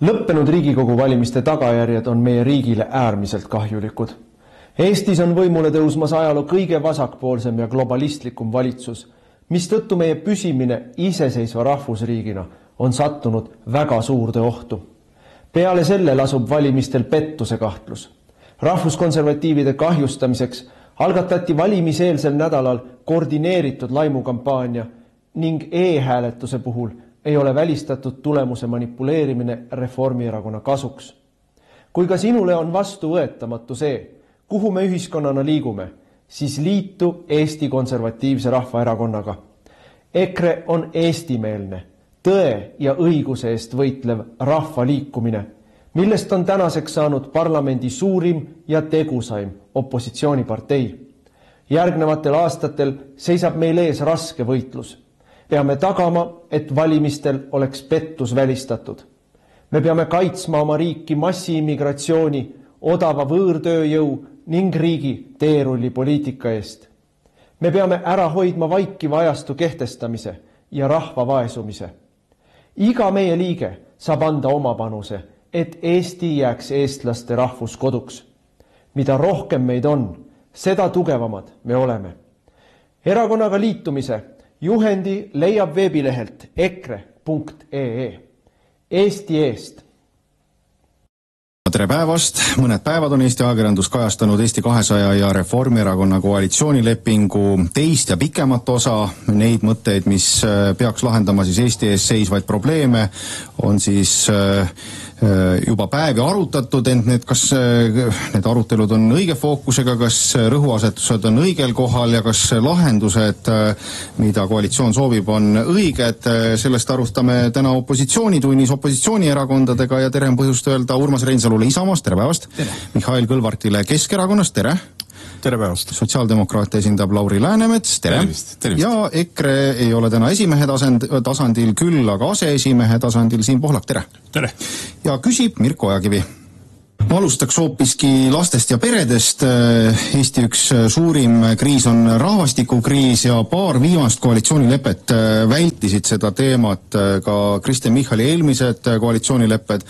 Lõppenud Riigikogu valimiste tagajärjed on meie riigile äärmiselt kahjulikud. Eestis on võimule tõusmas ajaloo kõige vasakpoolsem ja globalistlikum valitsus, mistõttu meie püsimine iseseisva rahvusriigina on sattunud väga suurde ohtu. Peale selle lasub valimistel pettuse kahtlus. Rahvuskonservatiivide kahjustamiseks algatati valimiseelsel nädalal koordineeritud laimukampaania ning e-hääletuse puhul ei ole välistatud tulemuse manipuleerimine Reformierakonna kasuks. Kui ka sinule on vastuvõetamatu see, kuhu me ühiskonnana liigume, siis liitu Eesti Konservatiivse Rahvaerakonnaga. EKRE on eestimeelne, tõe ja õiguse eest võitlev rahvaliikumine, millest on tänaseks saanud parlamendi suurim ja tegusaim opositsioonipartei. Järgnevatel aastatel seisab meil ees raske võitlus. Peame tagama, et valimistel oleks pettus välistatud. Me peame kaitsma oma riiki massiimmigratsiooni, odava võõrtööjõu ning riigi teerullipoliitika eest. Me peame ära hoidma vaikiva ajastu kehtestamise ja rahva vaesumise. Iga meie liige saab anda oma panuse, et Eesti jääks eestlaste rahvuskoduks. Mida rohkem meid on, seda tugevamad me oleme. Erakonnaga liitumise juhendi leiab veebilehelt ekre.ee. Eesti eest. Tere päevast! Mõned päevad on Eesti ajakirjandus kajastanud Eesti 200 ja Reformierakonna koalitsioonilepingu teist ja pikemat osa. Neid mõtteid, mis peaks lahendama siis Eesti ees seisvaid probleeme, on siis juba päevi arutatud, ent kas need arutelud on õige fookusega, kas rõhuasetused on õigel kohal ja kas lahendused, mida koalitsioon soovib, on õiged. Sellest arutame täna opositsioonitunnis opositsioonierakondadega ja tere on põhjust öelda Urmas Reinsalule Isamaast, tere päevast. Tere. Mihhail Kõlvartile Keskerakonnast, tere. Tere päevast. Sotsiaaldemokraate esindab Lauri Läänemets, tere. Tervist. Ja EKRE ei ole täna esimehe tasandil küll, aga aseesimehe tasandil Siim Pohlak, tere. Tere. Ja küsib Mirko Ojakivi. Ma alustaks hoopiski lastest ja peredest. Eesti üks suurim kriis on rahvastikukriis ja paar viimast koalitsioonilepet vältisid seda teemat. Ka Kristen Michali eelmised koalitsioonilepped,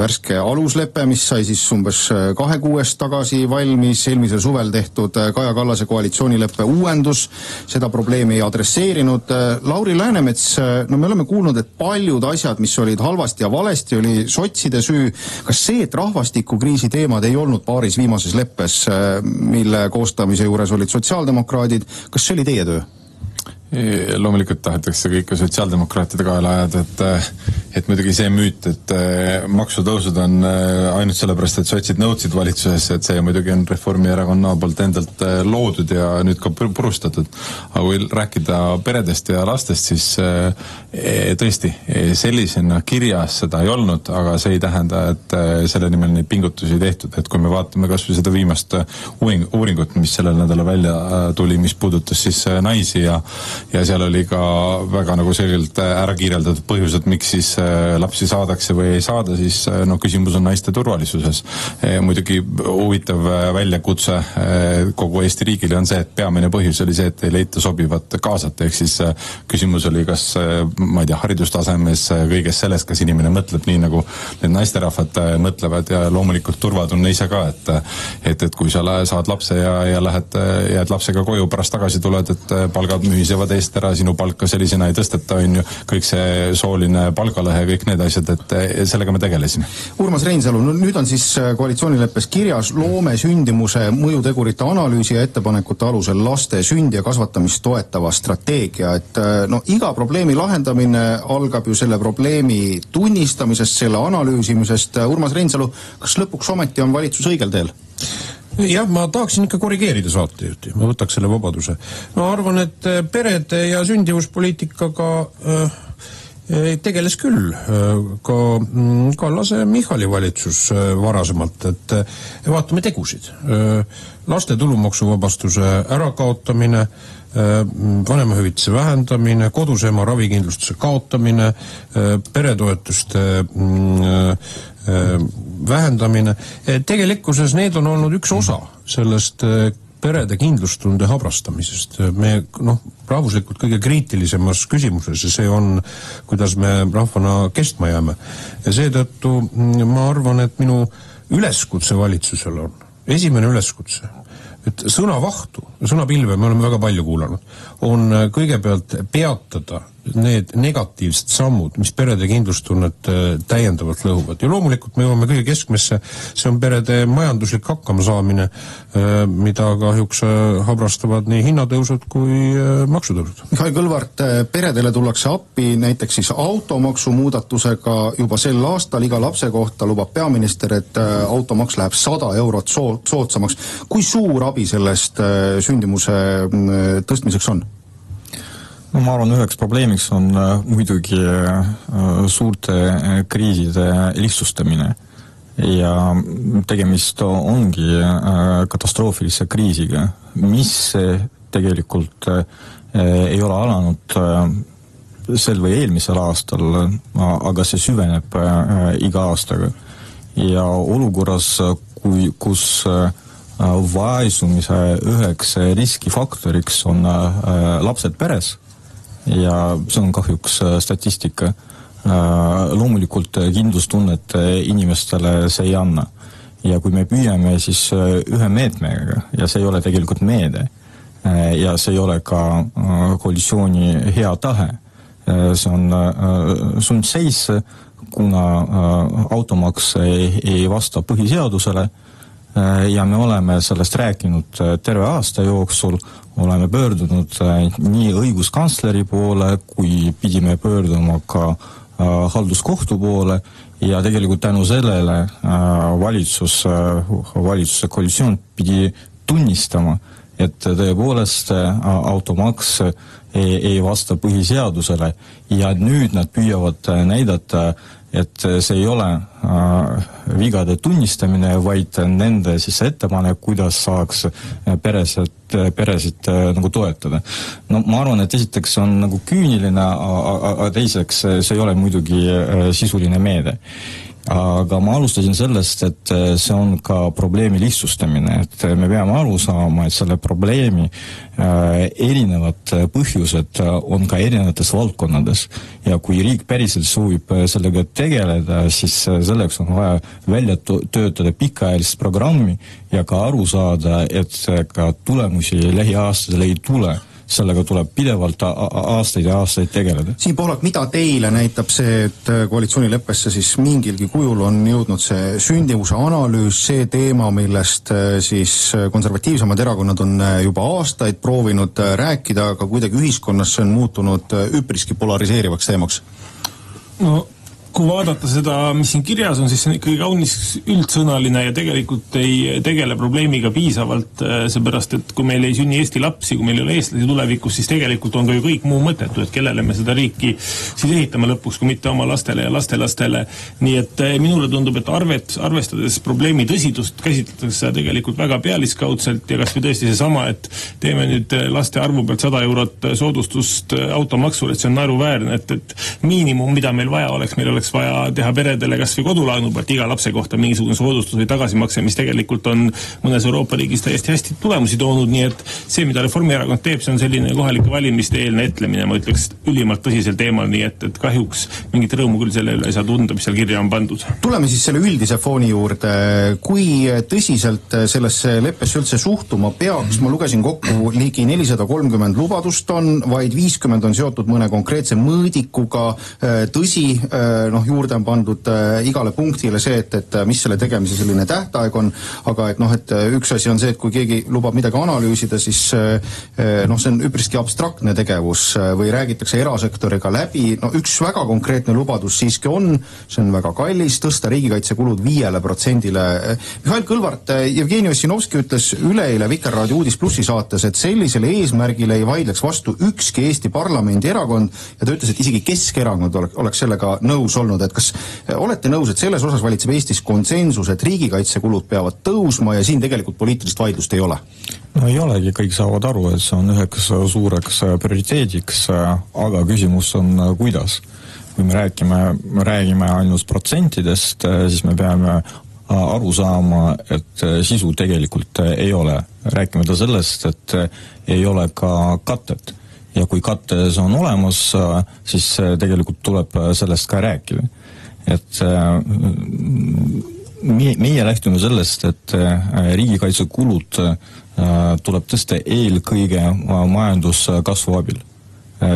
värske aluslepe, mis sai siis umbes 2 kuust tagasi valmis, eelmisel suvel tehtud Kaja Kallase koalitsioonileppe uuendus, seda probleemi ei adresseerinud. Lauri Läänemets, no me oleme kuulnud, et paljud asjad, mis olid halvasti ja valesti, oli sotside süü. Kas see, et rahvastikukriisi teemad ei olnud paaris viimases leppes, mille koostamise juures olid sotsiaaldemokraadid, kas see oli teie töö? Loomulikult tahetakse kõike sotsiaaldemokraatide kaela ajada, et muidugi see müüt, et maksutõusud on ainult sellepärast, et sotsid nõudsid valitsuses, et see muidugi on Reformierakonna poolt endalt loodud ja nüüd ka purustatud. Aga kui rääkida peredest ja lastest, siis tõesti sellisena kirjas seda ei olnud, aga see ei tähenda, et selle nimel neid pingutusi ei tehtud. Et kui me vaatame kas või seda viimast uuringut, mis sellel nädala välja tuli, mis puudutas siis naisi ja seal oli ka väga nagu selgelt ära kirjeldatud põhjused, miks siis lapsi saadakse või ei saada, siis küsimus on naiste turvalisuses. Muidugi huvitav väljakutse kogu Eesti riigile on see, et peamine põhjus oli see, et ei leita sobivat kaasat, ehk siis küsimus oli kas, ma ei tea, haridustasemes, kõiges sellest, kas inimene mõtleb nii, nagu need naisterahvad mõtlevad ja loomulikult turvatunne ise ka, et kui sa saad lapse ja jääd lapsega koju, pärast tagasi tuled, et palgad müüsevad eest ära, sinu palka sellisena ei tõsteta, on ju, kõik see sooline palgalõhe, kõik need asjad, et sellega me tegelesime. Urmas Reinsalu, nüüd on siis koalitsioonileppes kirjas loome sündimuse mõjutegurite analüüsi ja ettepanekute alusel laste sündi ja kasvatamist toetava strateegia, et iga probleemi lahendamine algab ju selle probleemi tunnistamisest, selle analüüsimisest. Urmas Reinsalu, kas lõpuks ometi on valitsus õigel teel? Jah, ma tahaksin ikka korrigeerida saatejuhti, ma võtaks selle vabaduse. Ma arvan, et perede ja sündivuspoliitikaga tegeles küll ka Kallase Michali valitsus varasemalt, et vaatame tegusid. Laste tulumaksuvabastuse ärakaotamine, vanemahüvitise vähendamine, koduse ema ravikindlustuse kaotamine, peretoetuste vähendamine. Tegelikkuses need on olnud üks osa sellest perede kindlustunde habrastamisest. Me rahvuslikult kõige kriitilisemas küsimuses ja see on, kuidas me rahvana kestma jääme. Ja seetõttu ma arvan, et minu üleskutse valitsusele on, esimene üleskutse, et sõnavahtu, sõnapilve me oleme väga palju kuulanud, on kõigepealt peatada need negatiivsed sammud, mis perede kindlustunnet täiendavalt lõhuvad. Ja loomulikult me jõuame kõige keskmesse, see on perede majanduslik hakkamasaamine, mida kahjuks habrastavad nii hinnatõusud kui maksutõusud. Mihhail Kõlvart, peredele tullakse appi näiteks siis automaksu muudatusega juba sel aastal iga lapse kohta lubab peaminister, et automaks läheb 100 eurot soodsamaks. Kui suur abi sellest sündimuse tõstmiseks on? No ma arvan, üheks probleemiks on muidugi suurte kriiside lihtsustamine ja tegemist ongi katastroofilise kriisiga, mis tegelikult ei ole alanud sel või eelmisel aastal, aga see süveneb iga aastaga. Ja olukorras, kus vaesumise üheks riskifaktoriks on lapsed peres, ja see on kahjuks statistika. Loomulikult kindlustunnet inimestele see ei anna. Ja kui me püüame siis ühe meetmega, ja see ei ole tegelikult meede, ja see ei ole ka koalitsiooni hea tahe, see on sundseis, kuna automaks ei vasta põhiseadusele, ja me oleme sellest rääkinud terve aasta jooksul, oleme pöördunud nii õiguskantsleri poole, kui pidime pöörduma ka halduskohtu poole ja tegelikult tänu sellele valitsuse koalitsioon pidi tunnistama, et tõepoolest automaks ei vasta põhiseadusele ja nüüd nad püüavad näidata, et see ei ole vigade tunnistamine, vaid nende siis ettepanek, kuidas saaks peresid nagu toetada. No ma arvan, et esiteks on nagu küüniline, aga teiseks see ei ole muidugi sisuline meede. Aga ma alustasin sellest, et see on ka probleemi lihtsustamine, et me peame aru saama, et selle probleemi erinevad põhjused on ka erinevates valdkonnades ja kui riik päriselt soovib sellega tegeleda, siis selleks on vaja välja töötada pikaajalist programmi ja ka aru saada, et ka tulemusi lähiaastadel ei tule. Sellega tuleb pidevalt aastaid ja aastaid tegeleda. Siim Pohlak, mida teile näitab see, et koalitsioonileppesse siis mingilgi kujul on jõudnud see sündimuse analüüs, see teema, millest siis konservatiivsemad erakonnad on juba aastaid proovinud rääkida, aga kuidagi ühiskonnas see on muutunud üpriski polariseerivaks teemaks? No, kui vaadata seda, mis siin kirjas on, siis see on ikkagi kaunis üldsõnaline ja tegelikult ei tegele probleemiga piisavalt, seepärast, et kui meil ei sünni Eesti lapsi, kui meil ei ole eestlasi tulevikus, siis tegelikult on ka ju kõik muu mõttetu, et kellele me seda riiki siis ehitame lõpuks, kui mitte oma lastele ja lastelastele. Nii et minule tundub, et arvestades probleemi tõsidust käsitletakse tegelikult väga pealiskaudselt ja kas või tõesti seesama, et teeme nüüd laste arvu pealt 100 eurot soodustust automaksule, et see on naeruväärne, et miinimum, mida meil vaja oleks, meil oleks vaja teha peredele kas või kodulaenu pealt iga lapse kohta mingisugune soodustus või tagasimakse, mis tegelikult on mõnes Euroopa riigis täiesti hästi tulemusi toonud, nii et see, mida Reformierakond teeb, see on selline kohalike valimiste eelne etlemine, ma ütleks ülimalt tõsisel teemal, nii et kahjuks mingit rõõmu küll selle üle ei saa tunda, mis seal kirja on pandud. Tuleme siis selle üldise fooni juurde. Kui tõsiselt sellesse leppesse üldse suhtuma peaks, ma lugesin kokku ligi 430 lubadust on, vaid 50 on seotud mõne konkreetse mõõdikuga, tõsi, juurde on pandud igale punktile see, et mis selle tegemise selline tähtaeg on, aga et üks asi on see, et kui keegi lubab midagi analüüsida, siis see on üpriski abstraktne tegevus või räägitakse erasektoriga läbi. Üks väga konkreetne lubadus siiski on, see on väga kallis, tõsta riigikaitsekulud 5%-le. Mihhail Kõlvart, Jevgeni Ossinovski ütles üleeile Vikerraadio Uudis Plussi saates, et sellisele eesmärgile ei vaidleks vastu ükski Eesti parlamendi erakond ja ta ütles, et isegi Keskerakond oleks sellega nõus olnud, et kas olete nõus, et selles osas valitseb Eestis konsensus, et riigikaitsekulud peavad tõusma ja siin tegelikult poliitilist vaidlust ei ole? No ei olegi, kõik saavad aru, et see on üheks suureks prioriteediks, aga küsimus on kuidas. Kui me räägime ainult protsentidest, siis me peame aru saama, et sisu tegelikult ei ole. Rääkimata sellest, et ei ole ka katet. Ja kui kattes on olemas, siis tegelikult tuleb sellest ka rääkida. Et meie lähtume sellest, et riigikaitsekulud tuleb tõsta eelkõige majanduskasvu abil.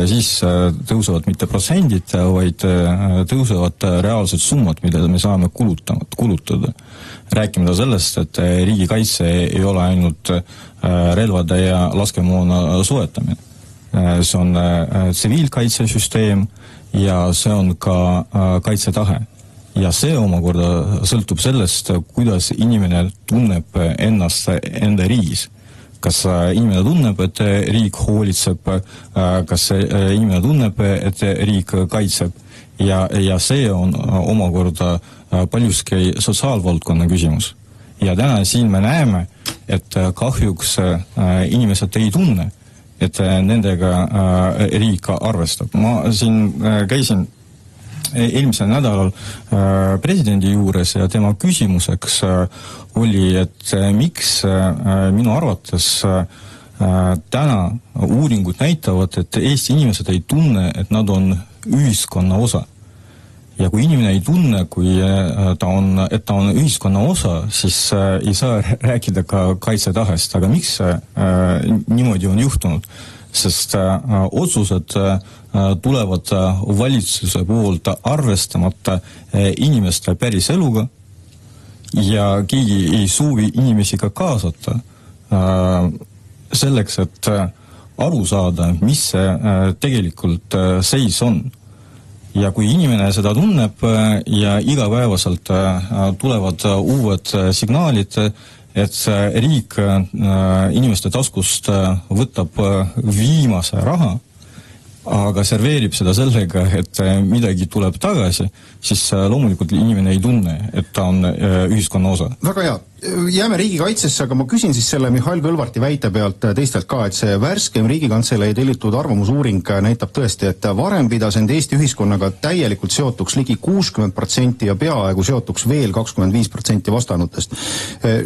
Siis tõusevad mitte protsendid, vaid tõusevad reaalsed summad, mida me saame kulutada. Rääkimata sellest, et riigikaitse ei ole ainult relvade ja laskemoona soetamine. See on tsiviilkaitsesüsteem ja see on ka kaitsetahe. Ja see omakorda sõltub sellest, kuidas inimene tunneb ennast enda riigis. Kas inimene tunneb, et riik hoolitseb, kas inimene tunneb, et riik kaitseb ja see on omakorda paljuski sotsiaalvaldkonna küsimus. Ja täna siin me näeme, et kahjuks inimesed ei tunne, et nendega riik arvestab. Ma siin käisin eelmisel nädalal presidendi juures ja tema küsimuseks oli, et miks minu arvates täna uuringud näitavad, et Eesti inimesed ei tunne, et nad on ühiskonna osa. Ja kui inimene ei tunne, et ta on ühiskonna osa, siis ei saa rääkida ka kaitsetahest. Aga miks niimoodi on juhtunud? Sest otsused tulevad valitsuse poolt arvestamata inimeste päris eluga ja keegi ei soovi inimesi ka kaasata selleks, et aru saada, mis see tegelikult seis on. Ja kui inimene seda tunneb ja igapäevaselt tulevad uued signaalid, et riik inimeste taskust võtab viimase raha, aga serveerib seda sellega, et midagi tuleb tagasi, siis loomulikult inimene ei tunne, et ta on ühiskonna osa. Väga hea. Jääme riigikaitsesse, aga ma küsin siis selle Mihhail Kõlvarti väite pealt teistelt ka, et see värskem Riigikantselei tellitud arvamusuuring näitab tõesti, et varem pidas end Eesti ühiskonnaga täielikult seotuks ligi 60% ja peaaegu seotuks veel 25% vastanutest.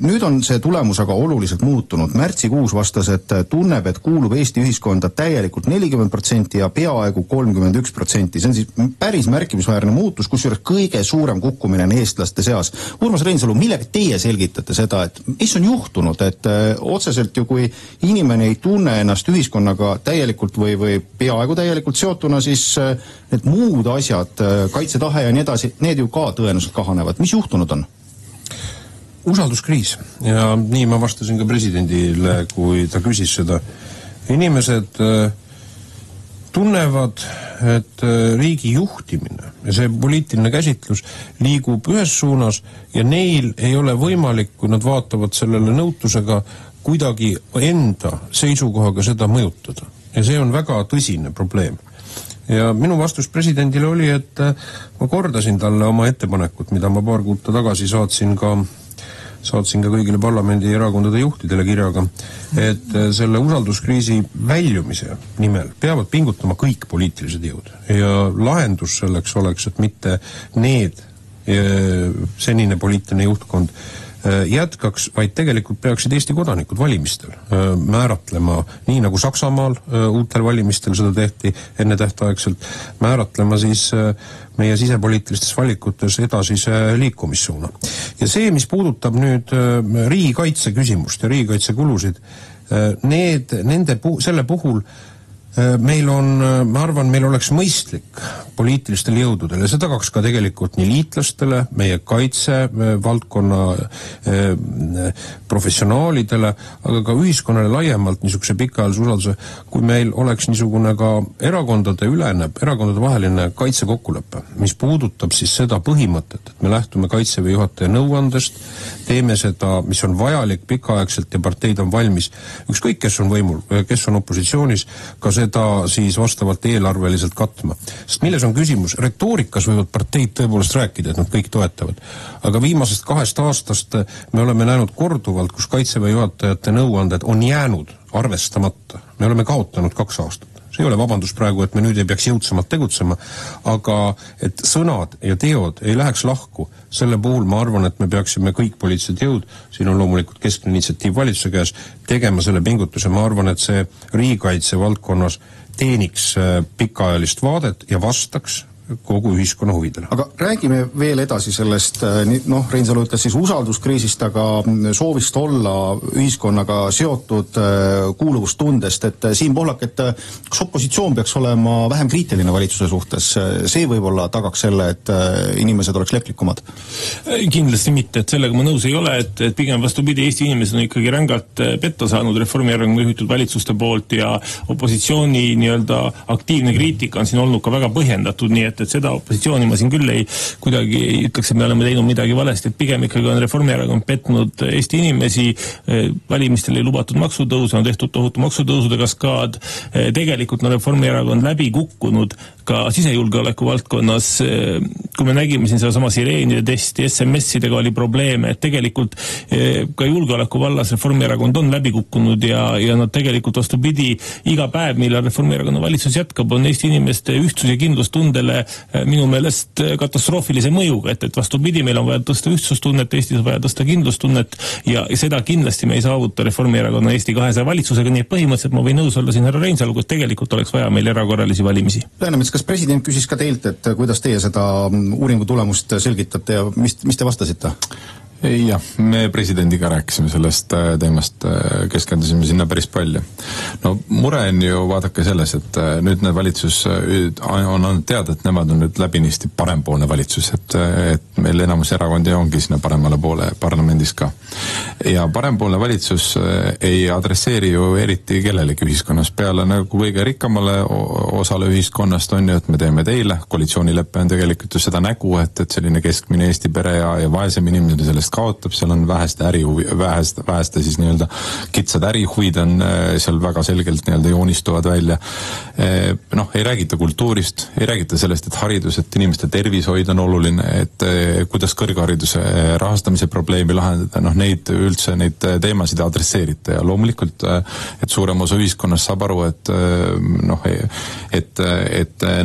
Nüüd on see tulemus aga oluliselt muutunud. Märtsikuus vastas, et tunneb, et kuulub Eesti ühiskonda täielikult 40% ja peaaegu 31%. See on siis päris märkimisväärne muutus, kusjuures kõige suurem kukkumine on eestlaste seas. Urmas Reinsalu, millega teie selgitate seda, et mis on juhtunud, et otseselt ju kui inimene ei tunne ennast ühiskonnaga täielikult või peaaegu täielikult seotuna, siis need muud asjad, kaitsetahe ja nii edasi, need ju ka tõenäoliselt kahanevad. Mis juhtunud on? Usalduskriis. Ja nii ma vastasin ka presidendile, kui ta küsis seda. Inimesed tunnevad, et riigi juhtimine ja see poliitiline käsitlus liigub ühes suunas ja neil ei ole võimalik, kui nad vaatavad sellele nõutusega, kuidagi enda seisukohaga seda mõjutada. Ja see on väga tõsine probleem. Ja minu vastus presidendile oli, et ma kordasin talle oma ettepanekut, mida ma paar kuud tagasi saatsin ka kõigile parlamendi erakondade juhtidele kirjaga, et selle usalduskriisi väljumise nimel peavad pingutama kõik poliitilised jõud. Ja lahendus selleks oleks, et mitte need senine poliitiline juhtkond jätkaks, vaid tegelikult peaksid Eesti kodanikud valimistel määratlema, nii nagu Saksamaal uutel valimistel seda tehti enne tähtaegselt, määratlema siis meie sisepoliitilistes valikutes edasise liikumissuuna. Ja see, mis puudutab nüüd riigikaitse küsimust ja riigikaitsekulusid, selle puhul meil on, ma arvan, meil oleks mõistlik poliitilistel jõududel ja see tagaks ka tegelikult nii liitlastele, meie kaitsevaldkonna professionaalidele, aga ka ühiskonnale laiemalt niisuguse pikaajalise usalduse, kui meil oleks niisugune ka erakondade vaheline kaitsekokkulepe, mis puudutab siis seda põhimõtet, et me lähtume Kaitseväe juhataja nõuandest, teeme seda, mis on vajalik pikaaegselt ja parteid on valmis, ükskõik kes on võimul, kes on opositsioonis, ka seda siis vastavalt eelarveliselt katma. Sest milles on küsimus? Retoorikas võivad parteid tõepoolest rääkida, et nad kõik toetavad. Aga viimasest 2 aastast me oleme näinud korduvalt, kus Kaitseväe juhatajate nõuanded on jäänud arvestamata. Me oleme kaotanud 2 aastat. see ei ole vabandus praegu, et me nüüd ei peaks jõudsamalt tegutsema, aga et sõnad ja teod ei läheks lahku, selle puhul ma arvan, et me peaksime kõik poliitilised jõud, siin on loomulikult keskne initsiatiiv valitsuse käes, tegema selle pingutuse, ma arvan, et see riigikaitse valdkonnas teeniks pikaajalist vaadet ja vastaks kogu ühiskonna huvidele. Aga räägime veel edasi sellest, Reinsalu ütles siis usalduskriisist, aga soovist olla ühiskonnaga seotud kuuluvustundest, et Siim Pohlak, et kas opositsioon peaks olema vähem kriitiline valitsuse suhtes, see võib-olla tagaks selle, et inimesed oleks lepplikumad? Kindlasti mitte, et sellega ma nõus ei ole, et pigem vastupidi, Eesti inimesed on ikkagi rängalt petta saanud Reformierakonna juhitud valitsuste poolt ja opositsiooni nii-öelda aktiivne kriitika on siin olnud ka väga põhjendatud, nii et seda opositsiooni ma siin küll kuidagi ei ütleks, et me oleme teinud midagi valesti, et pigem ikkagi on Reformierakond petnud Eesti inimesi, valimistel ei lubatud maksutõuse, on tehtud tohutu maksutõusude kaskaad, tegelikult on Reformierakond läbi kukkunud ka sisejulgeoleku valdkonnas, kui me nägime siin sedasama sireenide testi, SMS-idega oli probleeme, et tegelikult ka julgeoleku vallas Reformierakond on läbi kukkunud ja nad tegelikult vastupidi, iga päev, millal Reformierakonna valitsus jätkab, on Eesti inimeste ühtsus ja kindlustundele minu meelest katastroofilise mõjuga, et vastupidi, meil on vaja tõsta ühtsustunnet, Eestis on vaja tõsta kindlustunnet ja seda kindlasti me ei saavuta Reformierakonna Eesti 200 valitsusega, nii et põhimõtteliselt ma võin nõus olla siin härra Reinsalu, et tegelikult oleks vaja meil erakorralisi valimisi. Läänemets, kas president küsis ka teilt, et kuidas teie seda uuringu tulemust selgitate ja mis te vastasite? Jah, me presidendiga rääkisime sellest teemast, keskendusime sinna päris palju. No mure on ju vaadake selles, et nüüd need valitsus on olnud teada, et nemad on nüüd läbinisti parempoolne valitsus, et meil enamus erakondi ongi sinna paremale poole parlamendis ka. Ja parempoolne valitsus ei adresseeri ju eriti kellelegi ühiskonnas peale nagu kõige rikkamale osale ühiskonnast on ju, et me teeme teile, koalitsioonileppe on tegelikult ju seda nägu, et selline keskmine Eesti pere ja vaesem inimene sellest kaotab, seal on väheste siis nii-öelda kitsad ärihuvid on seal väga selgelt nii-öelda joonistuvad välja. Ei räägita kultuurist, ei räägita sellest, et haridus, et inimeste tervishoid on oluline, et kuidas kõrghariduse rahastamise probleemi lahendada, neid teemasid adresseerite ja loomulikult, et suurem osa ühiskonnas saab aru, et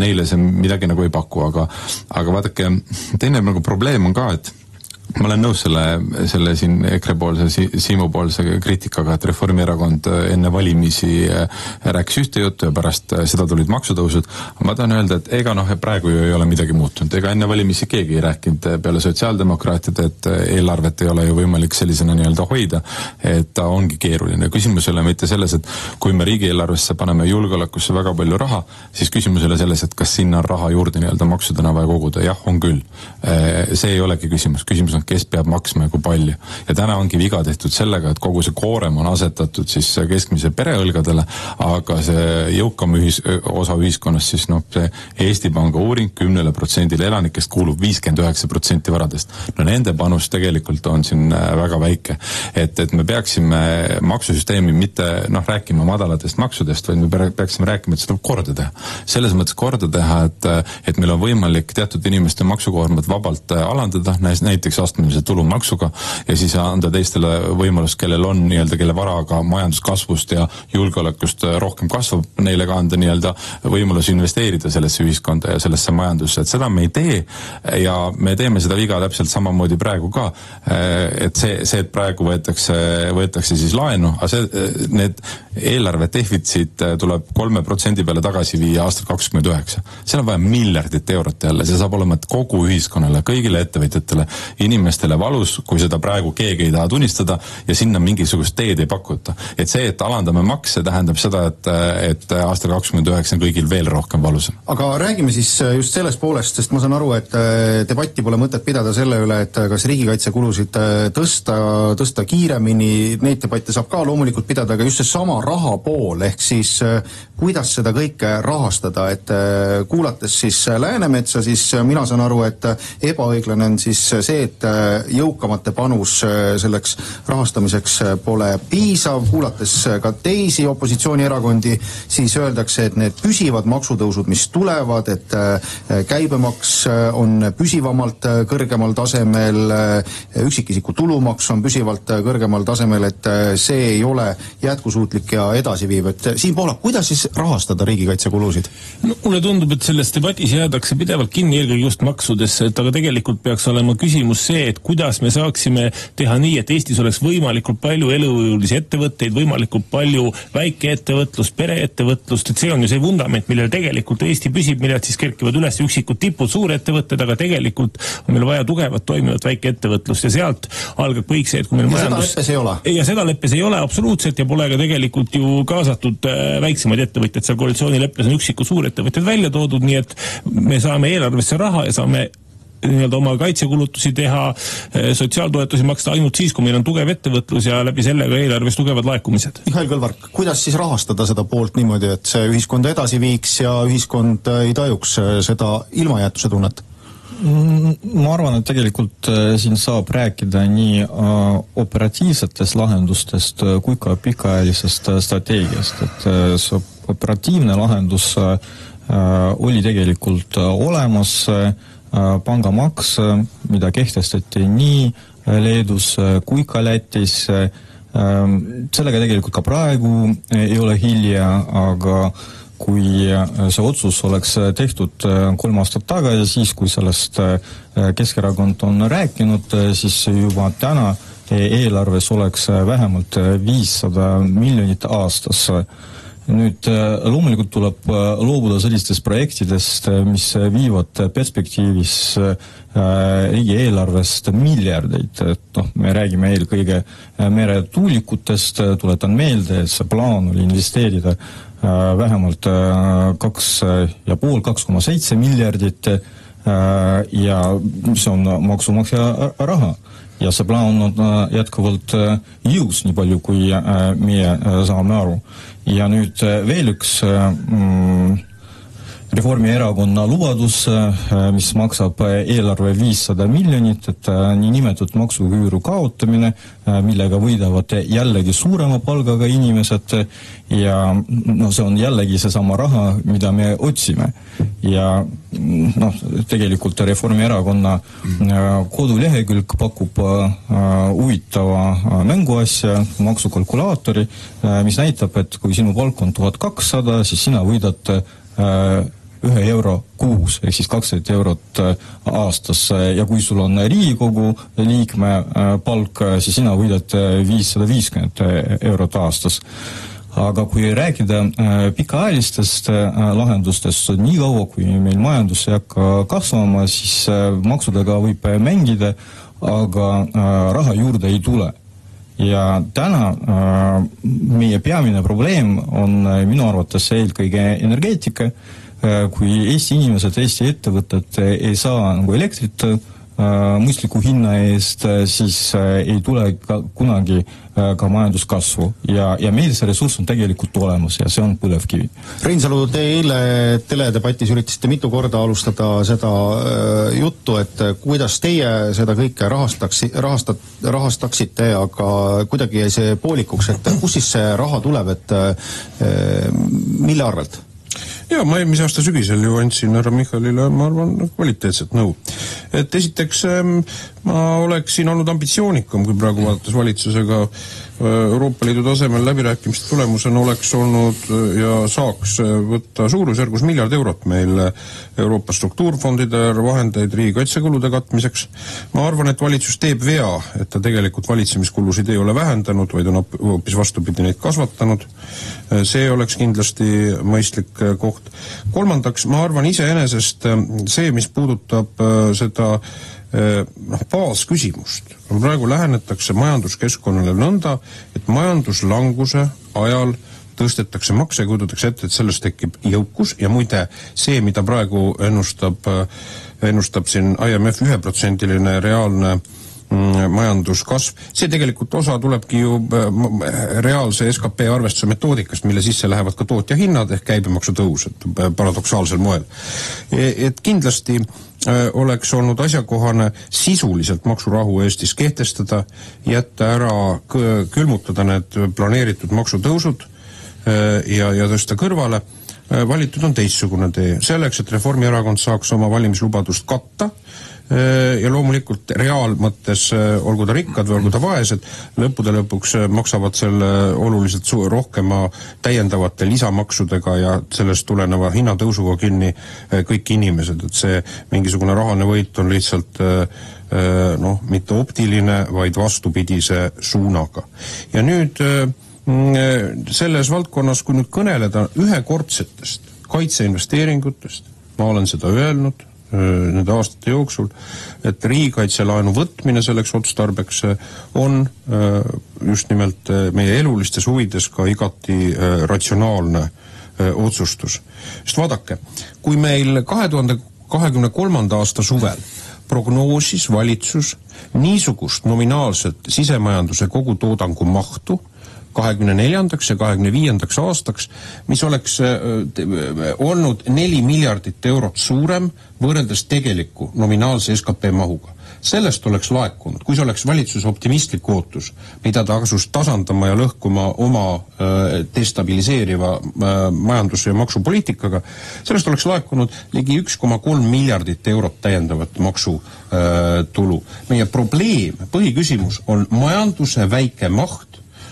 neile see midagi nagu ei paku, aga vaadake, teine nagu probleem on ka, et ma olen nõus selle siin EKRE-poolse, Siimu-poolse kriitikaga, et Reformierakond enne valimisi rääkis ühte juttu ja pärast seda tulid maksutõusud. Ma tahan öelda, et ega praegu ju ei ole midagi muutunud. Ega enne valimisi keegi ei rääkinud peale sotsiaaldemokraatide, et eelarvet ei ole ju võimalik sellisena nii-öelda hoida, et ta ongi keeruline. Küsimus ei ole mitte selles, et kui me riigieelarvesse paneme julgeolekusse väga palju raha, siis küsimus ei ole selles, et kas sinna on raha juurde nii-öelda maksudena vaja koguda. Jah, on küll. See ei olegi küsimus on, kes peab maksma ja kui palju. Ja täna ongi viga tehtud sellega, et kogu see koorem on asetatud siis keskmise pereõlgadele, aga see jõukam osa ühiskonnas siis see Eesti Panga uuring 10% elanikest kuulub 59% varadest. Nende panus tegelikult on siin väga väike. Et me peaksime maksusüsteemi mitte rääkima madalatest maksudest, vaid me peaksime rääkima, et seda korda teha. Selles mõttes korda teha, et meil on võimalik teatud inimeste maksukoormat vabalt alandada, näiteks astmelise tulumaksuga ja siis anda teistele võimalus, kellel on nii-öelda, kelle varaga majanduskasvust ja julgeolekust rohkem kasvab, neile ka anda nii-öelda võimalus investeerida sellesse ühiskonda ja sellesse majandusse, et seda me ei tee ja me teeme seda viga täpselt samamoodi praegu ka, et see, et praegu võetakse siis laenu, aga need eelarve defitsiit tuleb 3% peale tagasi viia aastal 2029. Seal on vaja miljardit eurot jälle, see saab olema kogu ühiskonnale, kõigile ettevõtjatele, inimestele valus, kui seda praegu keegi ei taha tunnistada ja sinna mingisugust teed ei pakuta. Et see, et alandame makse, tähendab seda, et aastal 2029 on kõigil veel rohkem valusam. Aga räägime siis just sellest poolest, sest ma saan aru, et debatti pole mõtet pidada selle üle, et kas riigikaitsekulusid tõsta kiiremini, neid debatte saab ka loomulikult pidada, aga just see sama raha pool, ehk siis kuidas seda kõike rahastada, et kuulates siis Läänemetsa, siis mina saan aru, et ebaõiglane on siis see, et jõukamate panus selleks rahastamiseks pole piisav, kuulates ka teisi opositsioonierakondi, siis öeldakse, et need püsivad maksutõusud, mis tulevad, et käibemaks on püsivamalt kõrgemal tasemel, üksikisiku tulumaks on püsivalt kõrgemal tasemel, et see ei ole jätkusuutlik ja edasiviiv. Et Siim Pohlak, kuidas siis rahastada riigikaitsekulusid? No, mulle tundub, et selles debatis jäädakse pidevalt kinni eelkõige just maksudesse, et aga tegelikult peaks olema küsimus see, et kuidas me saaksime teha nii, et Eestis oleks võimalikult palju elujõulisi ettevõtteid, võimalikult palju väikeettevõtlust, pereettevõtlust, et see on ju see vundament, millele tegelikult Eesti püsib, millelt siis kerkivad üles üksikud tipud, suurettevõtted, aga tegelikult on meil vaja tugevat toimivat väikeettevõtlust ja sealt algab kõik see, et kui meil majandus... Seda leppes ei ole absoluutselt ja pole ka tegelikult ju kaasatud väiksemaid ettevõtjaid, seal koalitsioonileppes on üksikud suurettevõtjad välja toodud, nii et me saame eelarvesse raha ja saame oma kaitsekulutusi teha, sotsiaaltoetusi maksta ainult siis, kui meil on tugev ettevõtlus ja läbi sellega eelarves tugevad laekumised. Mihhail Kõlvark, kuidas siis rahastada seda poolt niimoodi, et see ühiskonda edasi viiks ja ühiskond ei tajuks seda ilmajäetuse tunnet? Ma arvan, et tegelikult siin saab rääkida nii operatiivsetest lahendustest kui ka pikaajalisest strateegiast, et see operatiivne lahendus oli tegelikult olemas, pangamaks, mida kehtestati nii Leedus kui ka Lätis, sellega tegelikult ka praegu ei ole hilja, aga kui see otsus oleks tehtud 3 aastat tagasi, siis kui sellest Keskerakond on rääkinud, siis juba täna eelarves oleks vähemalt 500 miljonit aastas. Nüüd loomulikult tuleb loobuda sellistest projektidest, mis viivad perspektiivis riigieelarvest miljardeid. Me räägime eelkõige meretuulikutest, tuletan meelde, et see plaan oli investeerida vähemalt 2,7 miljardit ja see on maksumaksja raha. Ja see plaan on jätkuvalt jõus, nii palju kui meie saame aru. Ja nüüd veel üks Reformierakonna lubadus, mis maksab eelarve 500 miljonit, et niinimetatud maksuküüru kaotamine, millega võidavad jällegi suurema palgaga inimesed ja see on jällegi seesama raha, mida me otsime. Ja tegelikult Reformierakonna kodulehekülg pakub huvitava mänguasja, maksukalkulaatori, mis näitab, et kui sinu palk on 1200, siis sina võidad 1 euro kuus, ehk siis 20 eurot aastas. Ja kui sul on Riigikogu liikme palk, siis sina võidad 550 eurot aastas. Aga kui rääkida pikaajalistest lahendustest, nii kaua, kui meil majandus ei hakka kasvama, siis maksudega võib mängida, aga raha juurde ei tule. Ja täna meie peamine probleem on minu arvates eelkõige energeetika. Kui Eesti inimesed, Eesti ettevõtted ei saa elektrit mõistliku hinna eest, siis ei tule kunagi ka majanduskasvu. Ja meil see ressurss on tegelikult olemas ja see on põlevkivi. Reinsalu, te eile teledebatis üritasite mitu korda alustada seda juttu, et kuidas teie seda kõike rahastaksite, aga kuidagi jäi see poolikuks, et kus siis see raha tuleb, et mille arvelt? Ja, ma eelmise aasta sügisel ju andsin härra Michalile, ma arvan, kvaliteetset nõu. Et esiteks ma oleksin olnud ambitsioonikam, kui praegu vaadates valitsusega Euroopa Liidu tasemel läbirääkimiste tulemusena oleks olnud ja saaks võtta suurusjärgus 1 miljard eurot meil Euroopa struktuurfondide vahendeid riigikaitsekulude katmiseks. Ma arvan, et valitsus teeb vea, et ta tegelikult valitsemiskulusid ei ole vähendanud, vaid on hoopis vastupidi neid kasvatanud. See oleks kindlasti mõistlik koht. Kolmandaks, ma arvan iseenesest see, mis puudutab seda baasküsimust. Praegu lähenetakse majanduskeskkonnale nõnda, et majanduslanguse ajal tõstetakse makse ja kujutatakse ette, et sellest tekib jõukus ja muide see, mida praegu ennustab siin IMF 1% reaalne majanduskasv, see tegelikult osa tulebki ju reaalse SKP arvestuse metoodikast, mille sisse lähevad ka tootja hinnad ehk käibemaksu tõus, et paradoksaalsel moel. Et kindlasti oleks olnud asjakohane sisuliselt maksurahu Eestis kehtestada, jätta ära, külmutada need planeeritud maksutõusud ja tõsta kõrvale. Valitud on teistsugune tee. Selleks, et Reformierakond saaks oma valimislubadust katta ja loomulikult reaalmõttes olgu ta rikkad või olgu ta vaesed, lõppude lõpuks maksavad selle oluliselt rohkema täiendavate lisamaksudega ja sellest tuleneva hinnatõusuga kinni kõik inimesed, et see mingisugune rahane võit on lihtsalt mitte optiline, vaid vastupidise suunaga. Ja nüüd selles valdkonnas, kui nüüd kõneleda ühekordsetest kaitseinvesteeringutest, ma olen seda öelnud nende aastate jooksul, et riigikaitselaenu võtmine selleks otstarbeks on just nimelt meie elulistes huvides ka igati ratsionaalne otsustus. Sest vaadake, kui meil 2023. aasta suvel prognoosis valitsus niisugust nominaalset sisemajanduse kogutoodangu mahtu 24. ja 25. aastaks, mis oleks olnud 4 miljardit eurot suurem võrreldes tegeliku nominaalse SKP mahuga. Sellest oleks laekunud, kui see oleks valitsuse optimistlik ootus, mida ta asus tasandama ja lõhkuma oma destabiliseeriva majandus- ja maksupoliitikaga, sellest oleks laekunud ligi 1,3 miljardit eurot täiendavat maksutulu. Meie probleem, põhiküsimus on majanduse väike maht,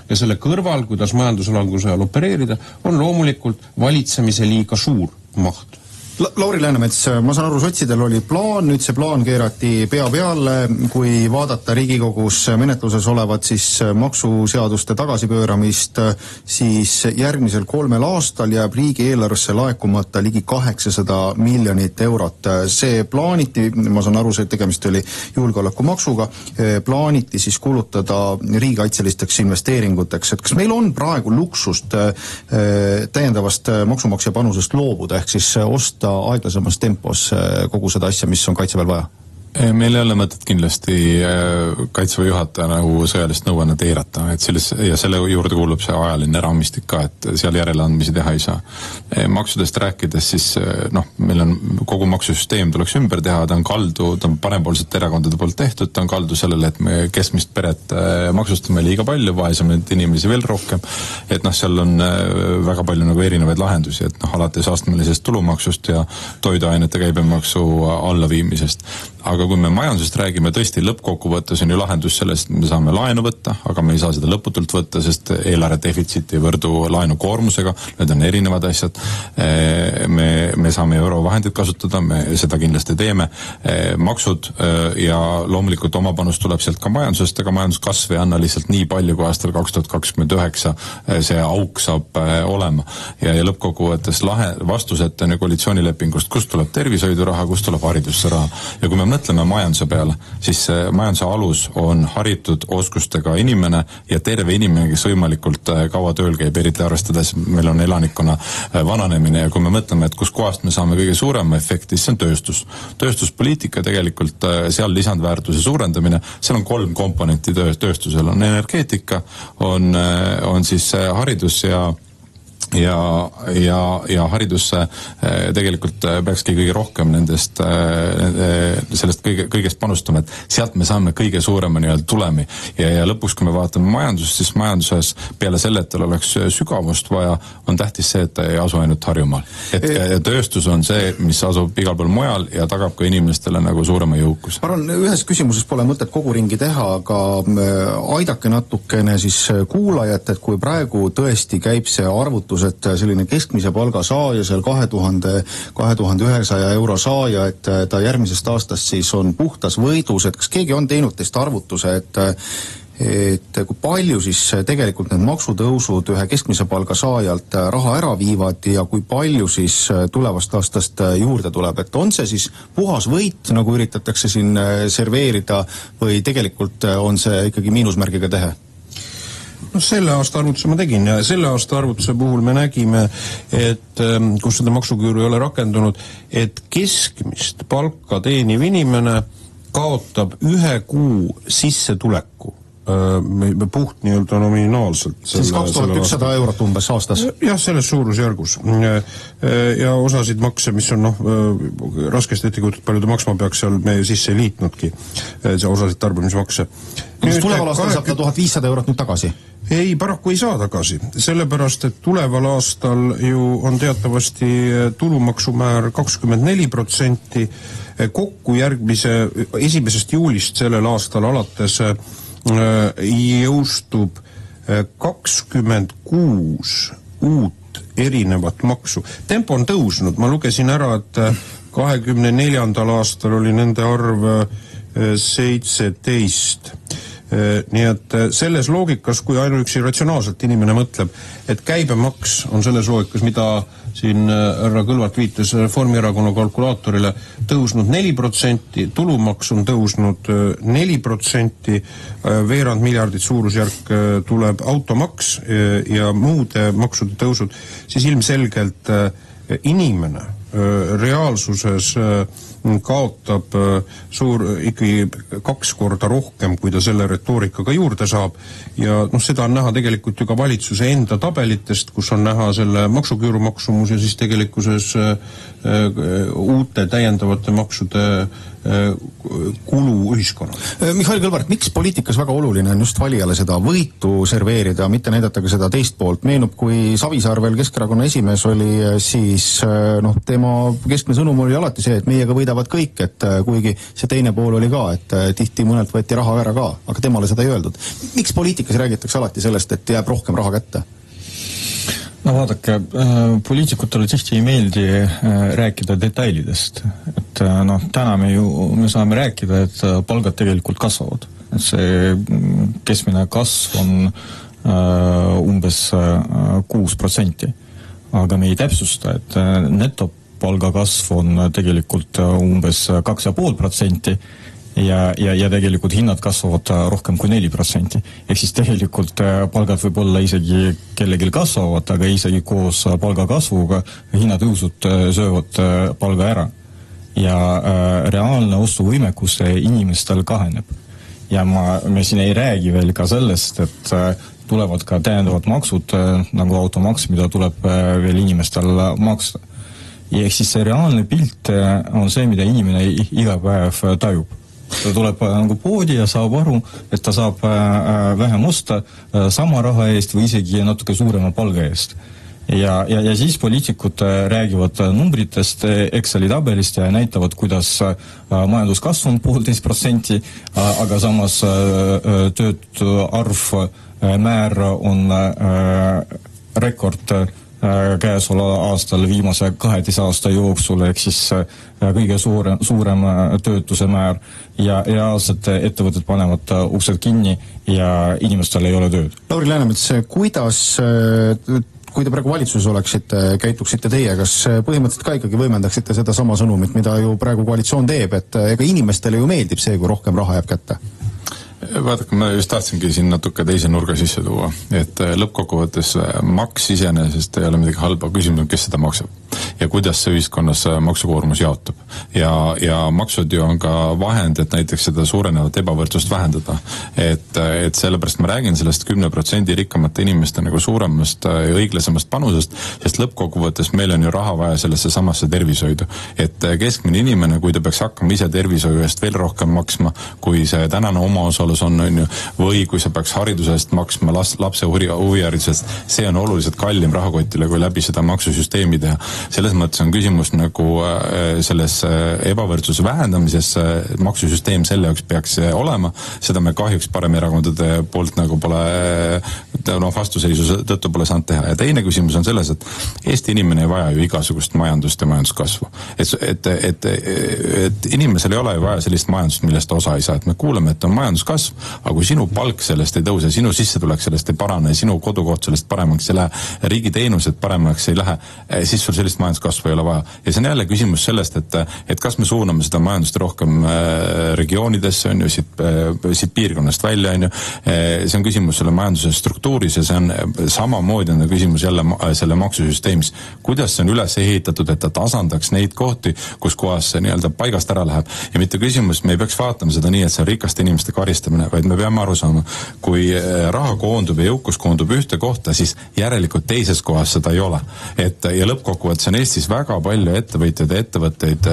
ja selle kõrval, kuidas majanduslanguse ajal opereerida, on loomulikult valitsemise liiga suur maht. Lauri Läänemets, ma saan aru, sotsidel oli plaan, nüüd see plaan keerati pea peale, kui vaadata Riigikogus menetluses olevat siis maksuseaduste tagasipööramist, siis järgmisel 3 aastal jääb riigieelarvesse laekumata ligi 800 miljonit eurot. See plaaniti, ma saan aru, see tegemist oli julgeolekumaksuga, plaaniti siis kulutada riigikaitselisteks investeeringuteks. Et kas meil on praegu luksust täiendavast maksumaksja panusest loobuda, ehk siis osta aeglasemas tempos kogu seda asja, mis on kaitseväel vaja? Meil ei ole mõtet kindlasti kaitseväe juhataja nagu sõjalist nõuannet eirata, et ja selle juurde kuulub see ajaline raamistik ka, et seal järeleandmisi teha ei saa. Maksudest rääkides siis, meil on kogu maksusüsteem tuleks ümber teha, ta on parempoolsete erakondade poolt tehtud, ta on kaldu sellele, et me keskmist peret maksustame liiga palju, vaesemaid inimesi veel rohkem, et seal on väga palju nagu erinevaid lahendusi, et alates astmelisest tulumaksust ja toiduainete käibemaksu allaviimisest. Aga kui me majandusest räägime, tõesti lõppkokkuvõttes on ju lahendus sellest, et me saame laenu võtta, aga me ei saa seda lõputult võtta, sest eelarve defitsiit ei võrdu laenukoormusega, need on erinevad asjad. Me saame eurovahendid kasutada, me seda kindlasti teeme. Maksud ja loomulikult oma panus tuleb sealt ka majandusest, aga majanduskasv ei anna lihtsalt nii palju, kui aastal 2029 see auk saab olema. Ja lõppkokkuvõttes vastused on ju koalitsioonilepingust, kust tuleb tervishoiduraha, kust tuleb haridusse raha. Ja kui me mõtleme majanduse peale, siis majanduse alus on haritud oskustega inimene ja terve inimene, kes võimalikult kaua tööl käib, eriti arvestades, meil on elanikkonna vananemine ja kui me mõtleme, et kus kohast me saame kõige suurema efekti, siis see on tööstus. Tööstuspoliitika tegelikult seal lisandväärtuse suurendamine, seal on 3 komponenti tööstusel, on energeetika, on siis haridus ja haridusse tegelikult peakski kõige rohkem sellest kõigest panustama, et sealt me saame kõige suurema tulemi ja lõpuks, kui me vaatame majandust, siis majanduses peale selle, et tal oleks sügavust vaja, on tähtis see, et ta ei asu ainult Harjumaal. Et tööstus on see, mis asub igal pool mujal ja tagab ka inimestele nagu suurema jõukus. Ma arvan, ühes küsimuses pole mõtet kogu ringi teha, aga aidake natukene siis kuulajat, et kui praegu tõesti käib see arvutus, et selline keskmise palga saaja, seal 2100 euro saaja, et ta järgmisest aastast siis on puhtas võidus, et kas keegi on teinud teist arvutuse, et kui palju siis tegelikult need maksutõusud ühe keskmise palga saajalt raha ära viivad ja kui palju siis tulevast aastast juurde tuleb, et on see siis puhas võit, nagu üritatakse siin serveerida või tegelikult on see ikkagi miinusmärgiga tehe? Selle aasta arvutuse ma tegin ja selle aasta arvutuse puhul me nägime, et kus seda maksuküüru ei ole rakendunud, et keskmist palka teeniv inimene kaotab 1 kuu sissetuleku puht nii-öelda nominaalselt. Siis 2100 eurot umbes aastas? Jah, selles suurusjärgus. Ja osasid makse, mis on raskesti ettekujutud, palju ta maksma peaks, seal me sisse ei liitnudki see osasid tarbimismakse. Kas tuleval aastal saab ta 1500 eurot nüüd tagasi? Ei, paraku ei saa tagasi, sellepärast, et tuleval aastal ju on teatavasti tulumaksumäär 24%, kokku järgmise 1. juulist sellel aastal alates jõustub 26 uut erinevat maksu. Tempo on tõusnud, ma lugesin ära, et 24. aastal oli nende arv 17. Nii et selles loogikas, kui ainuüksi ratsionaalselt inimene mõtleb, et käibemaks on selles loogikas, mida siin härra Kõlvart viitas Reformierakonna kalkulaatorile, tõusnud 4%, tulumaks on tõusnud 4%, veerand miljardit suurusjärk tuleb automaks ja muude maksude tõusud, siis ilmselgelt inimene reaalsuses kaotab ikkagi 2 korda rohkem, kui ta selle retoorikaga juurde saab. Ja seda on näha tegelikult ju ka valitsuse enda tabelitest, kus on näha selle maksuküüru maksumus ja siis tegelikkuses uute täiendavate maksude kulu ühiskonnale. Mihhail Kõlvart, miks poliitikas väga oluline on just valijale seda võitu serveerida, mitte näidata ka seda teist poolt? Meenub, kui Savisaar veel Keskerakonna esimees oli, siis tema keskne sõnum oli alati see, et meiega võidavad kõik, et kuigi see teine pool oli ka, et tihti mõnelt võeti raha ära ka, aga temale seda ei öeldud. Miks poliitikas räägitakse alati sellest, et jääb rohkem raha kätte? No vaadake, poliitikutele tihti ei meeldi rääkida detailidest. Et täna me saame rääkida, et palgad tegelikult kasvavad. Et see keskmine kasv on umbes 6%. Aga me ei täpsusta, et netopalga kasv on tegelikult umbes 2,5%. Ja tegelikult hinnad kasvavad rohkem kui 4%. Ehk siis tegelikult palgad võib olla isegi kellegil kasvavad, aga isegi koos palgakasvuga hinnatõusud söövad palga ära. Ja reaalne ostuvõimekus inimestel kaheneb. Ja me siin ei räägi veel ka sellest, et tulevad ka täiendavad maksud, nagu automaks, mida tuleb veel inimestel maksta. Ja ehk siis see reaalne pilt on see, mida inimene iga päev tajub. Ta tuleb nagu poodi ja saab aru, et ta saab vähem osta sama raha eest või isegi natuke suurema palga eest. Ja siis poliitikud räägivad numbritest Exceli tabelist ja näitavad, kuidas majanduskasv on 1,5%, aga samas töötu arv määr on rekord käesoleva aastal viimase 12 aasta jooksul, ehk siis kõige suurem töötuse määr ja reaalselt ettevõtted panevad uksed kinni ja inimestel ei ole tööd. Lauri Läänemets, kuidas, kui te praegu valitsuses oleksite, käituksite teie, kas põhimõtteliselt ka ikkagi võimendaksite seda sama sõnumit, mida ju praegu koalitsioon teeb, et ega inimestele ju meeldib see, kui rohkem raha jääb kätte? Vaadake, ma just tahtsingi siin natuke teise nurga sisse tuua, et lõppkokkuvõttes maks iseenesest ei ole midagi halba, küsimus on, kes seda maksab ja kuidas see ühiskonnas maksukoormus jaotub. Ja maksud ju on ka vahend, et näiteks seda suurenevat ebavõrdsust vähendada. Et sellepärast ma räägin sellest 10% rikkamate inimeste nagu suuremast ja õiglasemast panusest, sest lõppkokkuvõttes meil on ju raha vaja sellesse samasse tervishoidu. Et keskmine inimene, kui ta peaks hakkama ise tervishoiu eest veel rohkem maksma, kui see tänane omaosalus on ju, või kui sa peaks haridusest maksma lapse huviharidusest, see on oluliselt kallim rahakotile, kui läbi seda maksusüsteemi teha. Selles mõttes on küsimus nagu selles ebavõrdsuse vähendamises maksusüsteem selle jaoks peaks olema, seda me kahjuks paremerakondade poolt nagu pole vastuseisu tõttu pole saanud teha. Ja teine küsimus on selles, et Eesti inimene ei vaja ju igasugust majandust ja majanduskasvu. Et inimesel ei ole ju vaja sellist majandust, millest osa ei saa, et me kuuleme, et on majanduskasv, aga kui sinu palk sellest ei tõuse, sinu sissetulek sellest ei parane, sinu kodukoht sellest paremaks ei lähe, riigi teenused paremaks ei lähe, siis sul sellist majandust majanduskasvu ei ole vaja. Ja see on jälle küsimus sellest, et kas me suuname seda majandust rohkem regioonidesse, on ju, siit piirkonnast välja, on ju. See on küsimus selle majanduse struktuuris ja see on samamoodi on küsimus jälle selle maksusüsteemis. Kuidas see on üles ehitatud, et ta tasandaks neid kohti, kus kohas see nii-öelda paigast ära läheb. Ja mitte küsimus, me ei peaks vaatama seda nii, et see on rikaste inimeste karistamine, vaid me peame aru saama, kui raha koondub ja jõukus koondub ühte kohta, siis järelikult teises kohas seda ei ole. Ja lõppkokkuvõttes on Eestis väga palju ettevõtjaid ja ettevõtteid,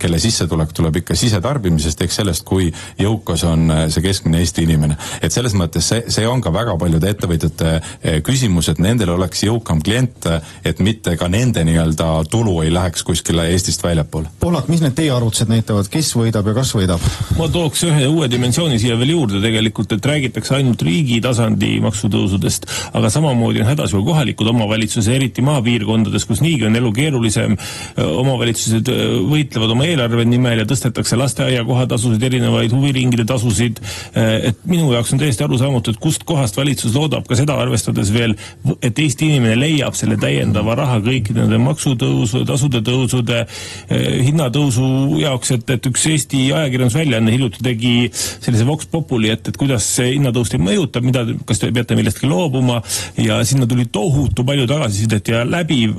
kelle sissetulek tuleb ikka sisetarbimisest, ehk sellest, kui jõukas on see keskmine Eesti inimene. Et selles mõttes see on ka väga paljude ettevõtjate küsimus, et nendel oleks jõukam klient, et mitte ka nende nii-öelda tulu ei läheks kuskile Eestist väljapoole. Pohlak, mis need teie arvutused näitavad, kes võidab ja kas võidab? Ma tooks ühe uue dimensiooni siia veel juurde tegelikult, et räägitakse ainult riigi tasandi maksutõusudest, aga samamoodi on hädas ju kohalikud omavalitsused, eriti maapiirkondades, kus niigi on elu keerulisem, omavalitsused võitlevad oma eelarve nimel ja tõstetakse lasteaia kohatasusid, erinevaid huviringide tasusid, et minu jaoks on täiesti arusaamatu, et kust kohast valitsus loodab ka seda arvestades veel, et Eesti inimene leiab selle täiendava raha kõikide nende maksutõusu, tasude tõusude, hinnatõusu jaoks, et üks Eesti ajakirjandusväljaanne hiljuti tegi sellise Vox Populi, et kuidas see hinnatõus teid mõjutab, kas te peate millestki loobuma ja sinna tuli tohutu palju tagasisidet ja läbiv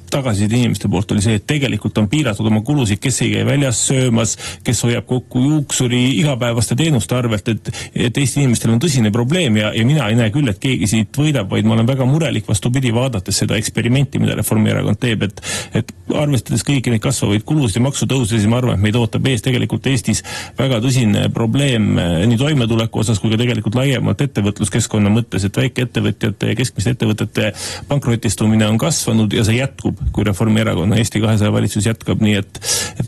tagasiside inimeste poolt oli see, et tegelikult on piiratud oma kulusid, kes ei käi väljas söömas, kes hoiab kokku juuksuri igapäevaste teenuste arvelt, et Eesti inimestel on tõsine probleem ja mina ei näe küll, et keegi siit võidab, vaid ma olen väga murelik vastupidi vaadates seda eksperimenti, mida Reformierakond teeb, et arvestades kõiki neid kasvavaid kulusid ja maksutõusi, siis ma arvan, et meid ootab ees tegelikult Eestis väga tõsine probleem nii toimetuleku osas kui ka tegelikult laiemalt ettevõtluskeskkonna mõttes, et väikeettevõtjate ja keskmiste ettevõtete pankrotistumine on kasvanud ja see jätkub, kui Reformierakonna Eesti 200 valitsus jätkab, nii et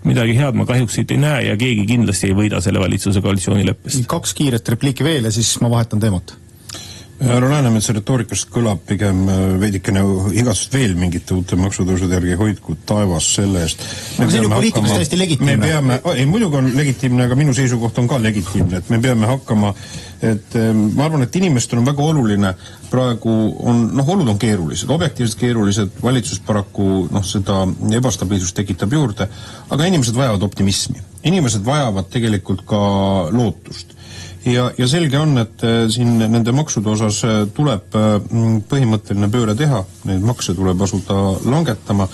midagi head ma kahjuks siit ei näe ja keegi kindlasti ei võida selle valitsuse koalitsioonileppest. 2 kiiret repliiki veel ja siis ma vahetan teemat. Härra Läänemetsa retoorikast kõlab pigem veidikene igasust veel mingite uute maksutõusude järgi hoidkud taevas selle eest. Aga see on ju poliitikas täiesti legitiimne. Muidugi on legitiimne, aga minu seisukoht on ka legitiimne, et me peame hakkama, et ma arvan, et inimestel on väga oluline, praegu on, olud on keerulised, objektiivselt keerulised, valitsus paraku, seda ebastabiilsust tekitab juurde, aga inimesed vajavad optimismi. Inimesed vajavad tegelikult ka lootust. Ja selge on, et siin nende maksude osas tuleb põhimõtteline pööre teha, neid makse tuleb asuda langetama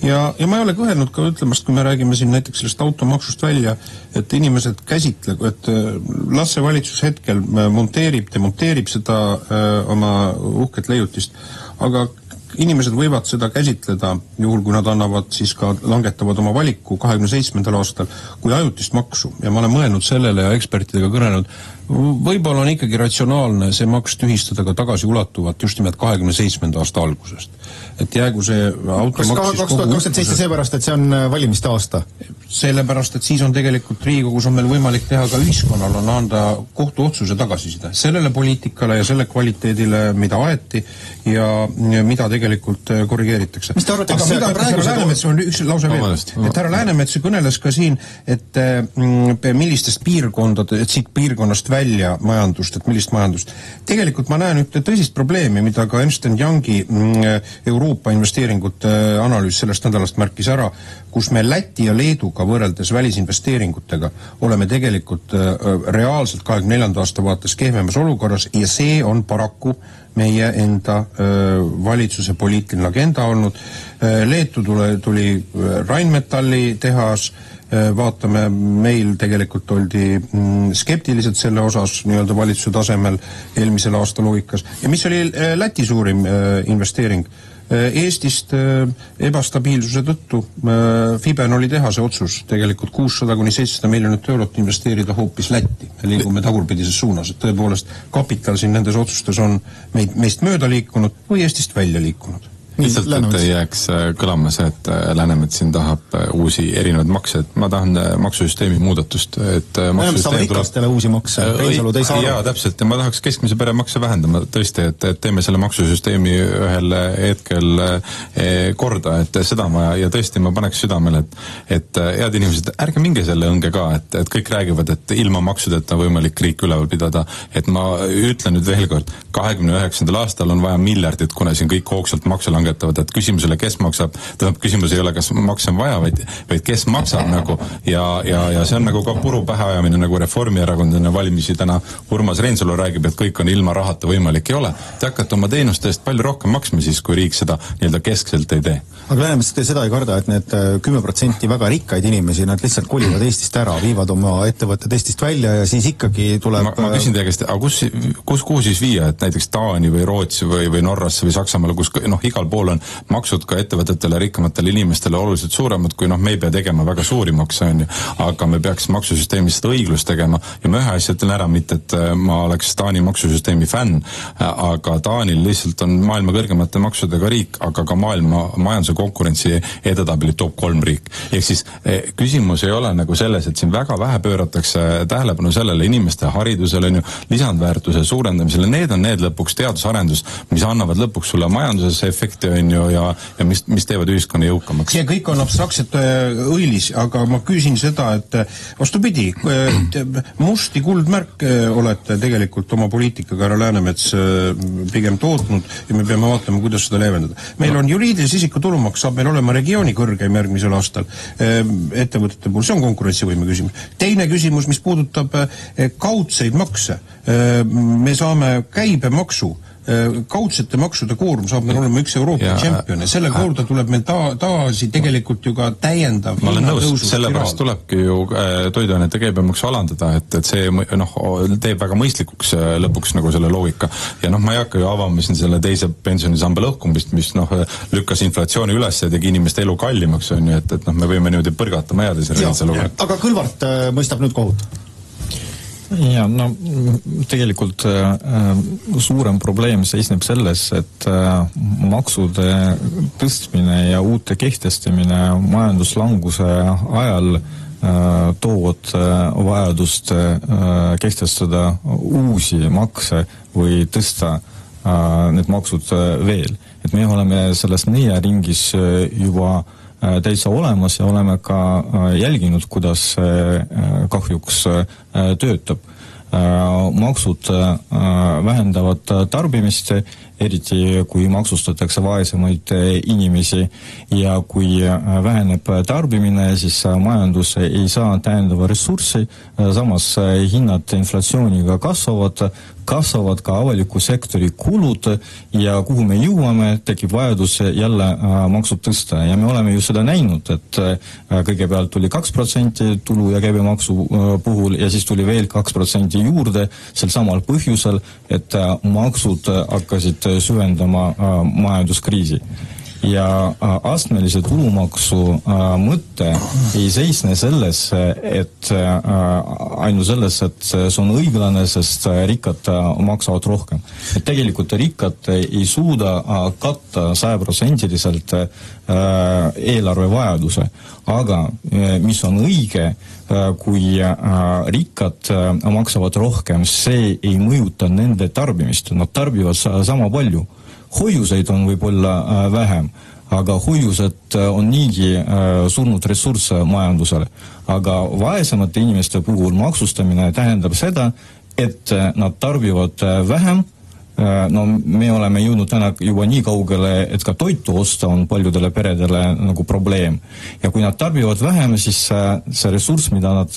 ja ma ei ole kõhelnud ka ütlemast, kui me räägime siin näiteks sellest automaksust välja, et inimesed käsitlegu, et las see valitsus hetkel demonteerib seda oma uhket leiutist, aga inimesed võivad seda käsitleda, juhul kui nad annavad siis ka langetavad oma valiku 27. aastal kui ajutist maksu ja ma olen mõelnud sellele ja ekspertidega kõnelenud, võib-olla on ikkagi ratsionaalne see maks tühistada ka tagasiulatuvalt just nimelt 27. aasta algusest. Et jäägu see automaks... Kas 2027 seepärast, et see on valimiste aasta? Sellepärast, et siis on tegelikult Riigikogus on meil võimalik teha ka ühiskonnal on anda kohtuotsuse tagasiside sellele poliitikale ja selle kvaliteedile, mida aeti ja mida tegelikult korrigeeritakse. Mis te arvate, aga mida praegu Läänemets on üks lause veel, et härra Läänemets kõneles ka siin, et millistest piirkondade, et siit piirkonnast välja majandust, et millist majandust. Tegelikult ma näen ühte tõsist probleemi, mida ka Ernst & Youngi Euroopa investeeringute analüüs sellest nädalast märkis ära, kus me Läti ja Leeduga võrreldes välisinvesteeringutega oleme tegelikult reaalselt 24. aasta vaates kehvemas olukorras ja see on paraku meie enda valitsuse poliitiline agenda olnud. Leetu tuli Rheinmetalli tehas, vaatame, meil tegelikult oldi skeptilised selle osas nii-öelda valitsuse tasemel eelmisel aasta loogikas. Ja mis oli Läti suurim investeering? Eestist ebastabiilsuse tõttu Fiben oli teha see otsus tegelikult 600–700 miljonit eurot investeerida hoopis Lätti. Me liigume tagurpidises suunas, et tõepoolest kapital siin nendes otsustes on meist mööda liikunud või Eestist välja liikunud. Lihtsalt, et ei jääks kõlama see, et Läänemets siin tahab uusi erinevaid makse, et ma tahan maksusüsteemi muudatust, et saab rikastele uusi makse, Reinsalu te ei saa aru. Jaa, täpselt, ja ma tahaks keskmise pere makse vähendama tõesti, et teeme selle maksusüsteemi ühel hetkel korda, et seda ma, ja tõesti ma paneks südamele, et head inimesed, ärge minge selle õnge ka, et kõik räägivad, et ilma maksudeta võimalik riik üleval pidada, et ma ütlen nüüd veel kord, 29. aastal on vaja miljardit, kuna siin kõik hoogsalt makse langetada langetavad, et küsimusele, kes maksab, tähendab, küsimus ei ole, kas makse on vaja, vaid kes maksab nagu ja see on nagu ka puru pähe ajamine, nagu Reformierakond enne valimisi täna Urmas Reinsalu räägib, et kõik on ilma rahata võimalik, ei ole. Te hakkate oma teenuste eest palju rohkem maksma siis, kui riik seda nii-öelda keskselt ei tee. Aga Läänemets, te seda ei karda, et need 10% väga rikkaid inimesi, nad lihtsalt kolivad Eestist ära, viivad oma ettevõtted Eestist välja ja siis ikkagi tuleb... Ma küsin teie käest, aga kuhu siis viia, et näiteks Taani või Rootsi või Norrasse või Saksamaale, kus igal pool on maksud ka ettevõtetele, rikkamatele inimestele oluliselt suuremad, kui me ei pea tegema väga suuri makse, on ju, aga me peaks maksusüsteemist õiglust tegema ja ma ühe asja ütlen ära, mitte et ma oleks Taani maksusüsteemi fänn, aga Taanil lihtsalt on maailma kõrgemate maksudega riik, aga ka maailma majanduse konkurentsi edetabeli top 3 riik. Ehk siis küsimus ei ole nagu selles, et siin väga vähe pööratakse tähelepanu sellele inimeste haridusele, lisandväärtuse suurendamisele, need on need lõpuks teadusarendus, mis annavad lõpuks sulle majanduses efekti on ju ja mis teevad ühiskonna jõukamaks. See kõik on abstraktselt õilis, aga ma küsin seda, et vastupidi, musti kuldmärk olete tegelikult oma poliitikaga härra Läänemets pigem tootnud ja me peame vaatama, kuidas seda leevendada. Meil on juriidilise isiku tulumaks, saab meil olema regiooni kõrgeim järgmisel aastal ettevõtete puhul, see on konkurentsivõime küsimus. Teine küsimus, mis puudutab kaudseid makse, me saame käibemaksu, kaudsete maksude koorm saab meil olema üks Euroopa tšempion ja selle korda tuleb meil taasi tegelikult ju ka täiendav ma olen nõus, sellepärast tulebki ju toiduainete käibemaksu alandada, et see teeb väga mõistlikuks lõpuks nagu selle loogika ja ma ei hakka ju avama siin selle teise pensionisamba lõhkumist, mis lükkas inflatsiooni üles ja tegi inimeste elu kallimaks, on ju, et me võime niimoodi põrgatama jääda selle Reinsaluga. Aga Kõlvart mõistab nüüd kohut? Ja, tegelikult suurem probleem seisneb selles, et maksude tõstmine ja uute kehtestamine majanduslanguse ajal toovad vajadust kehtestada uusi makse või tõsta need maksud veel. Et me oleme selles nõiaringis juba täitsa olemas ja oleme ka jälginud, kuidas kahjuks töötab. Maksud vähendavad tarbimist, eriti kui maksustatakse vaesemaid inimesi ja kui väheneb tarbimine, siis majandus ei saa täiendava ressurssi, samas hinnad inflatsiooniga kasvavad ka avaliku sektori kulud ja kuhu me jõuame, tekib vajadus jälle maksud tõsta ja me oleme ju seda näinud, et kõigepealt tuli 2% tulu ja käibemaksu puhul ja siis tuli veel 2% juurde sel samal põhjusel, et maksud hakkasid süvendama majanduskriisi. Ja astmelise tulumaksu mõte ei seisne selles, et ainult selles, et see on õiglane, sest rikkad maksavad rohkem. Et tegelikult rikkad ei suuda katta 100% eelarve vajaduse, aga mis on õige, kui rikkad maksavad rohkem, see ei mõjuta nende tarbimist, nad tarbivad sama palju. Hoiuseid on võib-olla vähem, aga hoiused on niigi surnud ressurss majandusele. Aga vaesemate inimeste puhul maksustamine tähendab seda, et nad tarbivad vähem. Me oleme jõudnud täna juba nii kaugele, et ka toitu osta on paljudele peredele nagu probleem. Ja kui nad tarbivad vähem, siis see ressurss, mida nad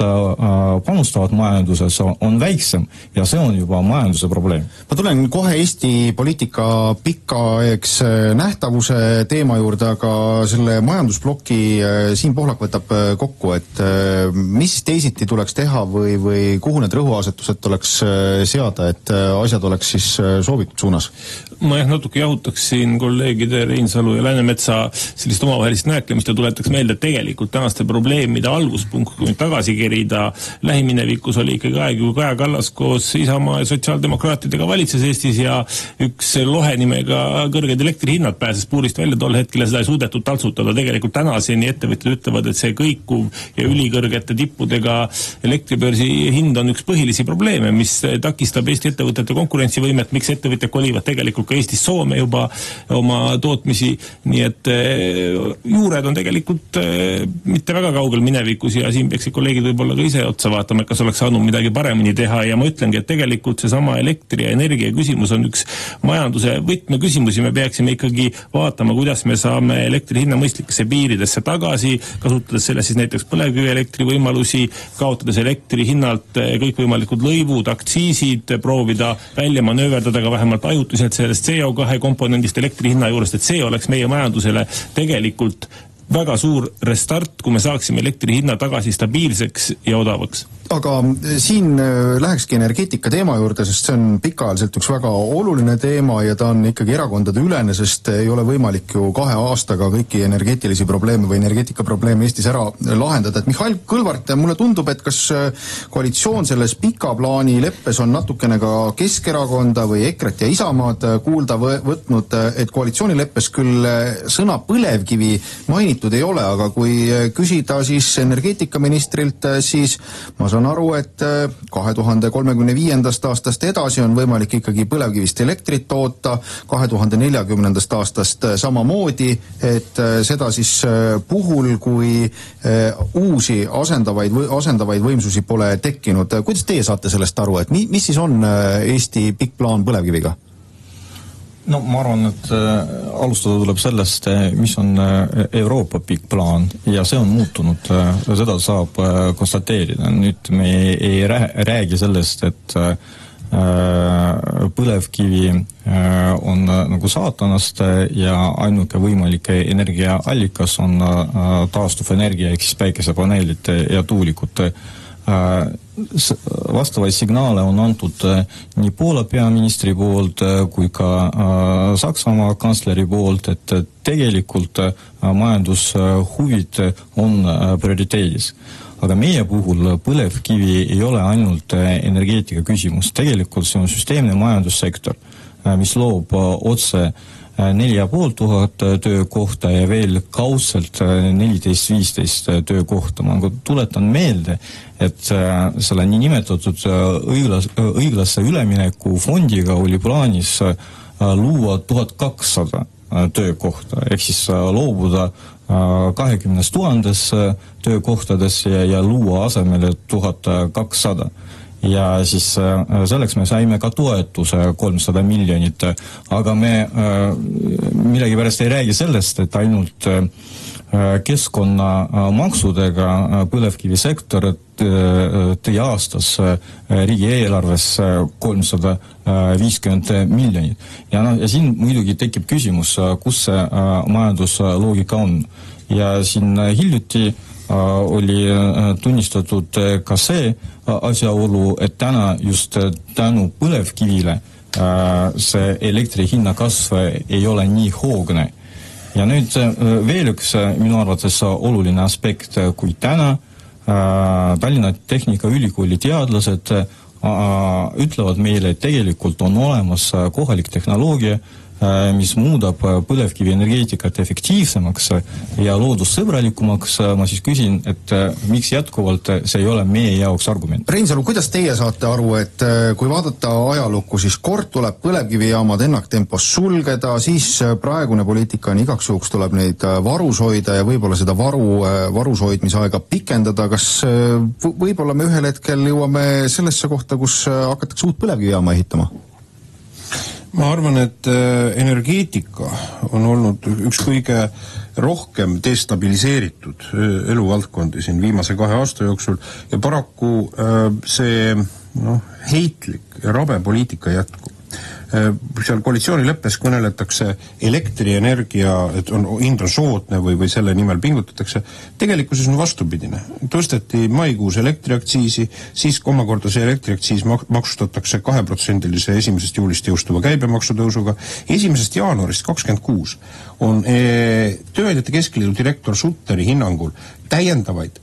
panustavad majanduses, on väiksem ja see on juba majanduse probleem. Ma tulen kohe Eesti poliitika pikaaegs nähtavuse teema juurde, aga selle majandusploki Siim Pohlak võtab kokku, et mis teisiti tuleks teha või kuhu need rõhuasetused tuleks seada, et asjad oleks siis soovitud suunas? Ma natuke jahutaks siin kolleegide Reinsalu ja Läänemetsa sellist omavahelist näeklemist ja tuletaks meelde, et tegelikult tänaste probleemide alguspunkt, kui tagasi kerida, lähiminevikus oli ikkagi aeg, kui Kaja Kallas koos Isamaa ja sotsiaaldemokraatidega valitses Eestis ja üks lohe nimega kõrged elektrihinnad pääses puurist välja tol hetkel ja seda ei suudetud taltsutada. Tegelikult tänaseni ettevõtjad ütlevad, et see kõikuv ja ülikõrgete tippudega elektribörsi hind on üks põhilisi probleeme, mis takistab Eesti ettevõtete konkurentsivõimet, miks ettevõtjad kolivad tegelikult ka Eestis Soome juba oma tootmisi, nii et juured on tegelikult mitte väga kaugel minevikus ja siin peaksid kolleegid võib-olla ka ise otsa vaatama, kas oleks saanud midagi paremini teha ja ma ütlengi, et tegelikult seesama elektri ja energia küsimus on üks majanduse võtmeküsimusi, me peaksime ikkagi vaatama, kuidas me saame elektri hinna mõistlikesse piiridesse tagasi, kasutades selle siis näiteks põlevkivielektri võimalusi, kaotades elektri hinnalt kõikvõimalikud lõivud, aktsiisid, proovida välja manööverdada ka vähemalt ajutiselt sellest CO2 komponendist elektri hinna juurest, et see oleks meie majandusele tegelikult väga suur restart, kui me saaksime elektri hinna tagasi stabiilseks ja odavaks. Aga siin lähekski energeetika teema juurde, sest see on pikaajaliselt üks väga oluline teema ja ta on ikkagi erakondade ülene, sest ei ole võimalik ju 2 aastaga kõiki energeetilisi probleeme või energeetikaprobleeme Eestis ära lahendada. Et Mihhail Kõlvart, mulle tundub, et kas koalitsioon selles pika plaani leppes on natukene ka Keskerakonda või EKRE-t ja Isamaad kuulda võtnud, et koalitsioonileppes küll sõna põlevkivi mainitud ei ole, aga kui küsida siis energeetikaministrilt, siis ma saan aru, et 2035. aastast edasi on võimalik ikkagi põlevkivist elektrit toota, 2040. aastast samamoodi, et seda siis puhul, kui uusi asendavaid võimsusi pole tekkinud. Kuidas teie saate sellest aru, et mis siis on Eesti pikk plaan põlevkiviga? No ma arvan, et alustada tuleb sellest, mis on Euroopa pikk plaan ja see on muutunud, seda saab konstateerida. Nüüd me ei räägi sellest, et põlevkivi on nagu saatanast ja ainuke võimalik energiaallikas on taastuvenergia ehk siis päikesepaneelid ja tuulikud. Vastavaid signaale on antud nii Poola peaministri poolt kui ka Saksamaa kantsleri poolt, et tegelikult majandushuvid on prioriteedis. Aga meie puhul põlevkivi ei ole ainult energeetika küsimus. Tegelikult see on süsteemne majandussektor, mis loob otse 4500 töökohta ja veel kaudselt 14-15 töökohta. Ma tuletan meelde, et selle niinimetatud õiglase ülemineku fondiga oli plaanis luua 1200 töökohta, ehk siis loobuda 20 000 töökohtades ja luua asemele 1200. Ja siis selleks me saime ka toetuse 300 miljonit, aga me millegipärast ei räägi sellest, et ainult keskkonnamaksudega põlevkivisektor tõi aastas riigieelarves 350 miljonit. Ja siin muidugi tekib küsimus, kus see majandusloogika on. Ja siin hiljuti oli tunnistatud ka see asjaolu, et täna just tänu põlevkivile see elektri hinna kasv ei ole nii hoogne. Ja nüüd veel üks minu arvates oluline aspekt, kui täna Tallinna Tehnikaülikooli teadlased ütlevad meile, et tegelikult on olemas kohalik tehnoloogia, mis muudab põlevkivienergeetikat efektiivsemaks ja loodussõbralikumaks. Ma siis küsin, et miks jätkuvalt see ei ole meie jaoks argument? Reinsalu, kuidas teie saate aru, et kui vaadata ajalukku, siis kord tuleb põlevkivijaamad ennaktempos sulgeda, siis praegune poliitika on igaks juhuks tuleb neid varus hoida ja võib-olla seda varus hoidmisaega pikendada. Kas võib-olla me ühel hetkel jõuame sellesse kohta, kus hakatakse uut põlevkivijaama ehitama? Ma arvan, et energeetika on olnud üks kõige rohkem destabiliseeritud eluvaldkondi siin viimase 2 aasta jooksul ja paraku see heitlik ja rabe poliitika jätkub. Seal koalitsioonileppes kõneletakse elektrienergia, et hind on soodne või selle nimel pingutatakse. Tegelikkuses on vastupidine. Tõsteti maikuus elektriaktsiisi, siis omakorda see elektriaktsiis maksustatakse 2% 1. juulist jõustuva käibemaksutõusuga. 1. jaanuarist 2026 on Tööandjate Keskliidu direktor Sutteri hinnangul täiendavaid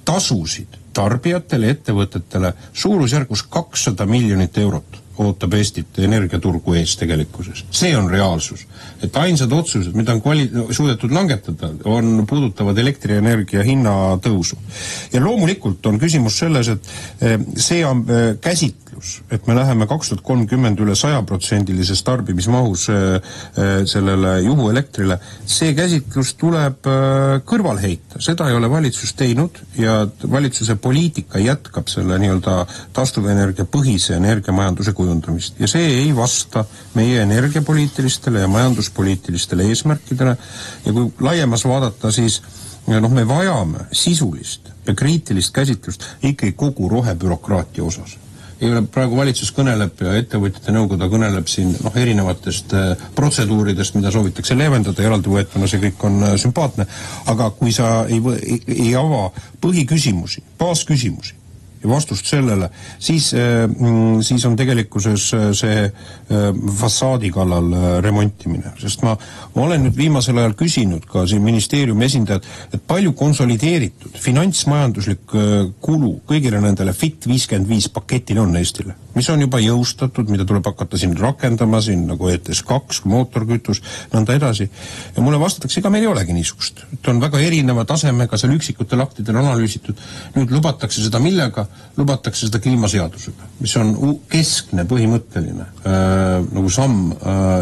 tasusid tarbijatele, ettevõtetele suurusjärgus 200 miljonit eurot. ootab Eestit energiaturgu ees tegelikkuses. See on reaalsus. Et ainsad otsused, mida on suudetud langetada, puudutavad elektrienergia hinna tõusu. Ja loomulikult on küsimus selles, et see on käsitlus, et me läheme 2030 üle 100%-lises tarbimismahus sellele juhuelektrile. See käsitlus tuleb kõrval heita. Seda ei ole valitsus teinud ja valitsuse poliitika jätkab selle nii-öelda taastuvenergia põhise energiamajanduse kujundamist. Ja see ei vasta meie energiapoliitilistele ja majanduspoliitilistele eesmärkidele. Ja kui laiemas vaadata, siis me vajame sisulist ja kriitilist käsitlust ikkagi kogu rohebürokraatia osas. Ei ole, praegu valitsus kõneleb ja ettevõtjate nõukoda kõneleb siin erinevatest protseduuridest, mida soovitakse leevendada, eraldi võetuna see kõik on sümpaatne, aga kui sa ei ava põhiküsimusi, baasküsimusi ja vastust sellele, siis on tegelikkuses see fassaadi kallal remontimine. Sest ma olen nüüd viimasel ajal küsinud ka siin ministeeriumi esindajad, et palju konsolideeritud finantsmajanduslik kulu kõigile nendele Fit 55 paketile on Eestile, mis on juba jõustatud, mida tuleb hakata siin rakendama, siin nagu ETS2, mootorkütus, nõnda edasi. Ja mulle vastatakse, ega meil ei olegi niisugust. Et on väga erineva tasemega seal üksikutel aktidel analüüsitud. Nüüd lubatakse seda millega? Lubatakse seda kliimaseadusega, mis on keskne põhimõtteline nagu samm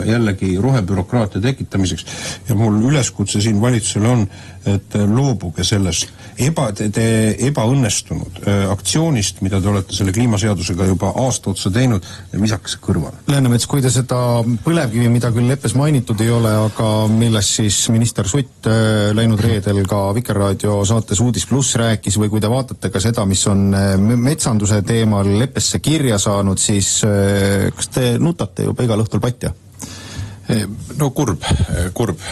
jällegi rohebürokraatia tekitamiseks. Ja mul üleskutse siin valitsusele on, et loobuge sellest ebaõnnestunud aktsioonist, mida te olete selle kliimaseadusega juba aasta otsa teinud ja visake see kõrvale. Läänemets, kui te seda põlevkivi, mida küll leppes mainitud ei ole, aga millest siis minister Sutt läinud reedel ka Vikerraadio saates Uudis Plus rääkis, või kui te vaatate ka seda, mis on metsanduse teemal leppesse kirja saanud, siis kas te nutate juba igal õhtul patja? No kurb.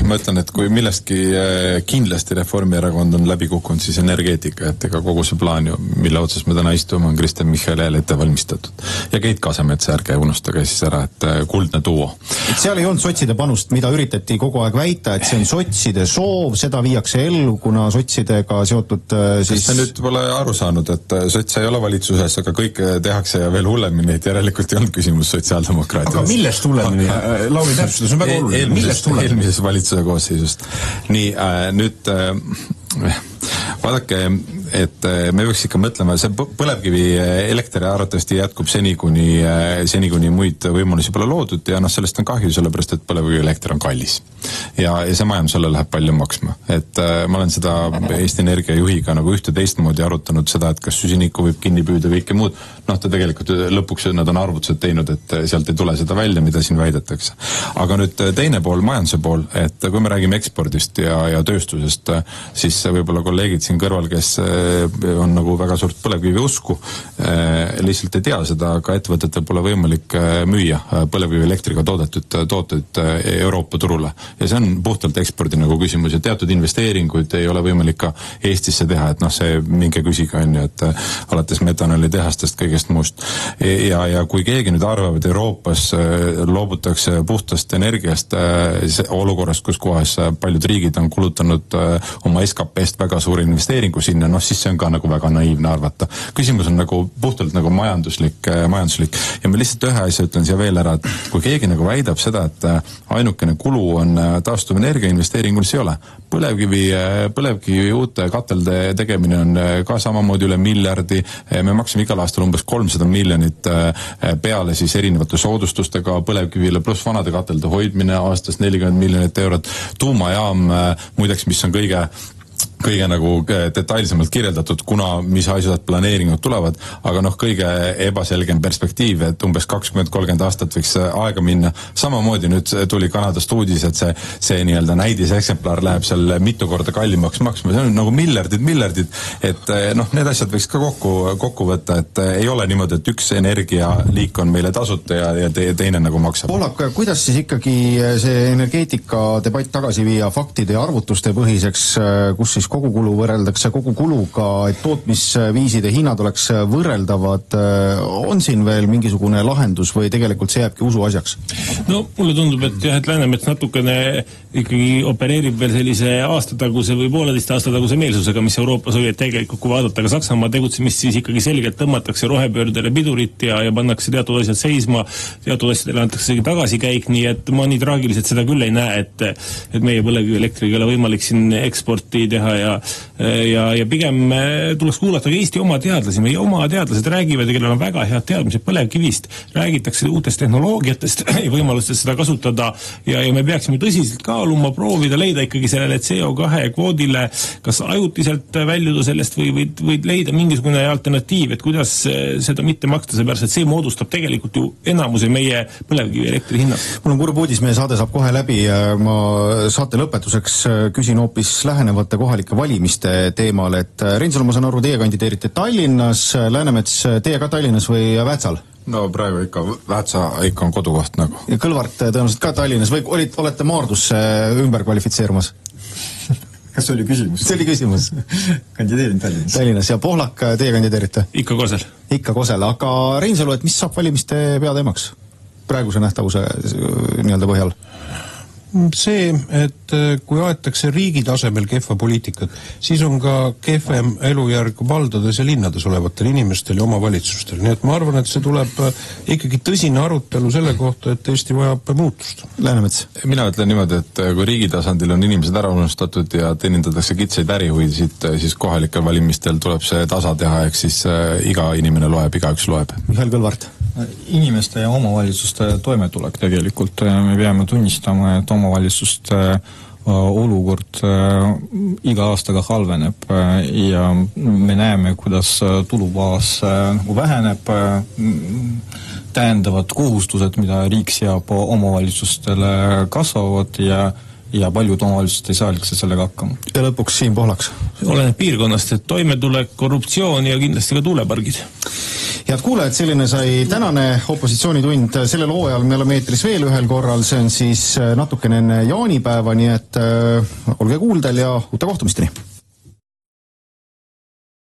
Ma ütlen, et kui millestki kindlasti Reformierakond on läbi kukkunud, siis energeetika, et ega kogu see plaan, mille otsas me täna istume, on Kristen Michal jälle ette valmistatud. Ja Keit Kasemetsa ärge unustage siis ära, et kuldne duo. Et seal ei olnud sotside panust, mida üritati kogu aeg väita, et see on sotside soov, seda viiakse ellu, kuna sotsidega seotud siis... Kas te nüüd pole aru saanud, et sots ei ole valitsuses, aga kõik tehakse ja veel hullemini, et järelikult ei olnud küsimus sotsiaaldemokraatides. Aga millest hullemini? Lauri täpsustus on väga oluline. Eelmises valitsuse koosseisust. Nii, nüüd vaadake, et me võiks ikka mõtlema, see põlevkivi elektri arvatavasti jätkub seni, kuni muid võimalusi pole loodud ja sellest on kahju, sellepärast, et põlevkivi elekter on kallis. Ja see majandusele läheb palju maksma. Et ma olen seda Eesti Energia juhiga nagu ühte teistmoodi arutanud seda, et kas süsinikku võib kinni püüda või kõike muud. Ta tegelikult lõpuks nad on arvutused teinud, et sealt ei tule seda välja, mida siin väidetakse. Aga nüüd teine pool, majanduse pool, et kui me räägime ekspordist ja tööstusest, siis võib-olla kolleegid siin kõrval, kes on nagu väga suurt põlevkivi usku, lihtsalt ei tea seda, aga ettevõtetel pole võimalik müüa põlevkivi elektriga tooteid Euroopa turule. Ja see on puhtalt ekspordi nagu küsimus ja teatud investeeringuid ei ole võimalik ka Eestisse teha, et see minge küsiga on ju, et alates metanoli tehastest kõigest muust. Ja kui keegi nüüd arvab, et Euroopas loobutakse puhtast energiast olukorrast, kus kohas paljud riigid on kulutanud oma SKP-st väga suuri investeeringu sinna, siis see on ka nagu väga naiivne arvata. Küsimus on nagu puhtalt nagu majanduslik ja ma lihtsalt ühe asja ütlen siia veel ära, et kui keegi nagu väidab seda, et ainukene kulu on taastuv energia investeeringul, see ei ole. Põlevkivi uute katelde tegemine on ka samamoodi üle miljardi, me maksime igal aastal umbes 300 miljonit peale siis erinevate soodustustega põlevkivile pluss vanade katelde hoidmine aastas 40 miljonit eurot, tuumajaam muideks, mis on kõige nagu detailsemalt kirjeldatud, kuna mis asjad planeeringud tulevad, aga kõige ebaselgem perspektiiv, et umbes 20-30 aastat võiks aega minna. Samamoodi nüüd tuli Kanadast uudis, et see nii-öelda näidiseksemplar läheb seal mitu korda kallimaks maksma. See on nagu miljardid, et need asjad võiks ka kokku võtta, et ei ole niimoodi, et üks energialiik on meile tasuta ja teine nagu maksab. Poolak, kuidas siis ikkagi see energeetika debatt tagasi viia faktide ja arvutuste põhiseks, kus siis kogukulu võrreldakse kogukuluga, et tootmisviiside hinnad oleks võrreldavad, on siin veel mingisugune lahendus või tegelikult see jääbki usu asjaks? No mulle tundub, et jah, et Läänemets natukene ikkagi opereerib veel sellise aastataguse või 1,5 aasta taguse meelsusega, mis Euroopas oli, et tegelikult kui vaadata ka Saksamaa tegutsemist, siis ikkagi selgelt tõmmatakse rohepöördele pidurit ja pannakse teatud asjad seisma, teatud asjadele antakse tagasikäik, nii et ma nii traagiliselt seda küll ei näe, et meie põlevkivielektriga ei ole võimalik siin eksporti teha ja pigem tuleks kuulata ka Eesti oma teadlasi. Meie oma teadlased räägivad, kellel on väga head teadmised põlevkivist, räägitakse uutest tehnoloogiatest ja võimalustest seda kasutada ja me peaksime tõsiselt kaaluma, proovida leida ikkagi sellele CO2 kvoodile kas ajutiselt väljuda sellest või leida mingisugune alternatiiv, et kuidas seda mitte maksta, seepärast et see moodustab tegelikult ju enamuse meie põlevkivielektri hinnast. Mul on kurb uudis, meie saade saab kohe läbi ja ma saate lõpetuseks küsin hoopis lähenevate kohalike valimiste teemal, et Reinsalu, ma saan aru, teie kandideerite Tallinnas, Läänemets, teie ka Tallinnas või Väätsal? No praegu ikka Väätsa ikka on kodukoht nagu. Ja Kõlvart tõenäoliselt ka Tallinnas või olete Maardusse ümber kvalifitseerumas? Kas see oli küsimus? See oli küsimus. Kandideerin Tallinnas. Tallinnas ja Pohlak, teie kandideerite? Ikka Kosel. Ikka Kosel, aga Reinsalu, et mis saab valimiste peateemaks praeguse nähtavuse nii-öelda põhjal? See, et kui aetakse riigi tasemel kehva poliitikat, siis on ka kehvem elujärg valdades ja linnades olevatel inimestel ja omavalitsustel. Nii et ma arvan, et see tuleb ikkagi tõsine arutelu selle kohta, et Eesti vajab muutust. Läänemets? Mina ütlen niimoodi, et kui riigi tasandil on inimesed ära unustatud ja teenindatakse kitsaid ärihuvisid, siis kohalikel valimistel tuleb see tasa teha, ehk siis iga inimene loeb, igaüks loeb. Mihhail Kõlvart? Inimeste ja omavalitsuste toimetulek tegelikult. Me peame tunnistama, et omavalitsuste olukord iga aastaga halveneb ja me näeme, kuidas tulubaas väheneb, täiendavad kohustused, mida riik seab omavalitsustele, kasvavad ja paljud omavalitsused ei saa lihtsalt sellega hakkama. Ja lõpuks Siim Pohlaks? Oleneb piirkonnast, et toimetulek, korruptsioon ja kindlasti ka tuulepargid. Head kuulajad, selline sai tänane opositsioonitund. Sellel hooajal me oleme eetris veel ühel korral, see on siis natukene enne jaanipäeva, nii et olge kuuldel ja uute kohtumisteni!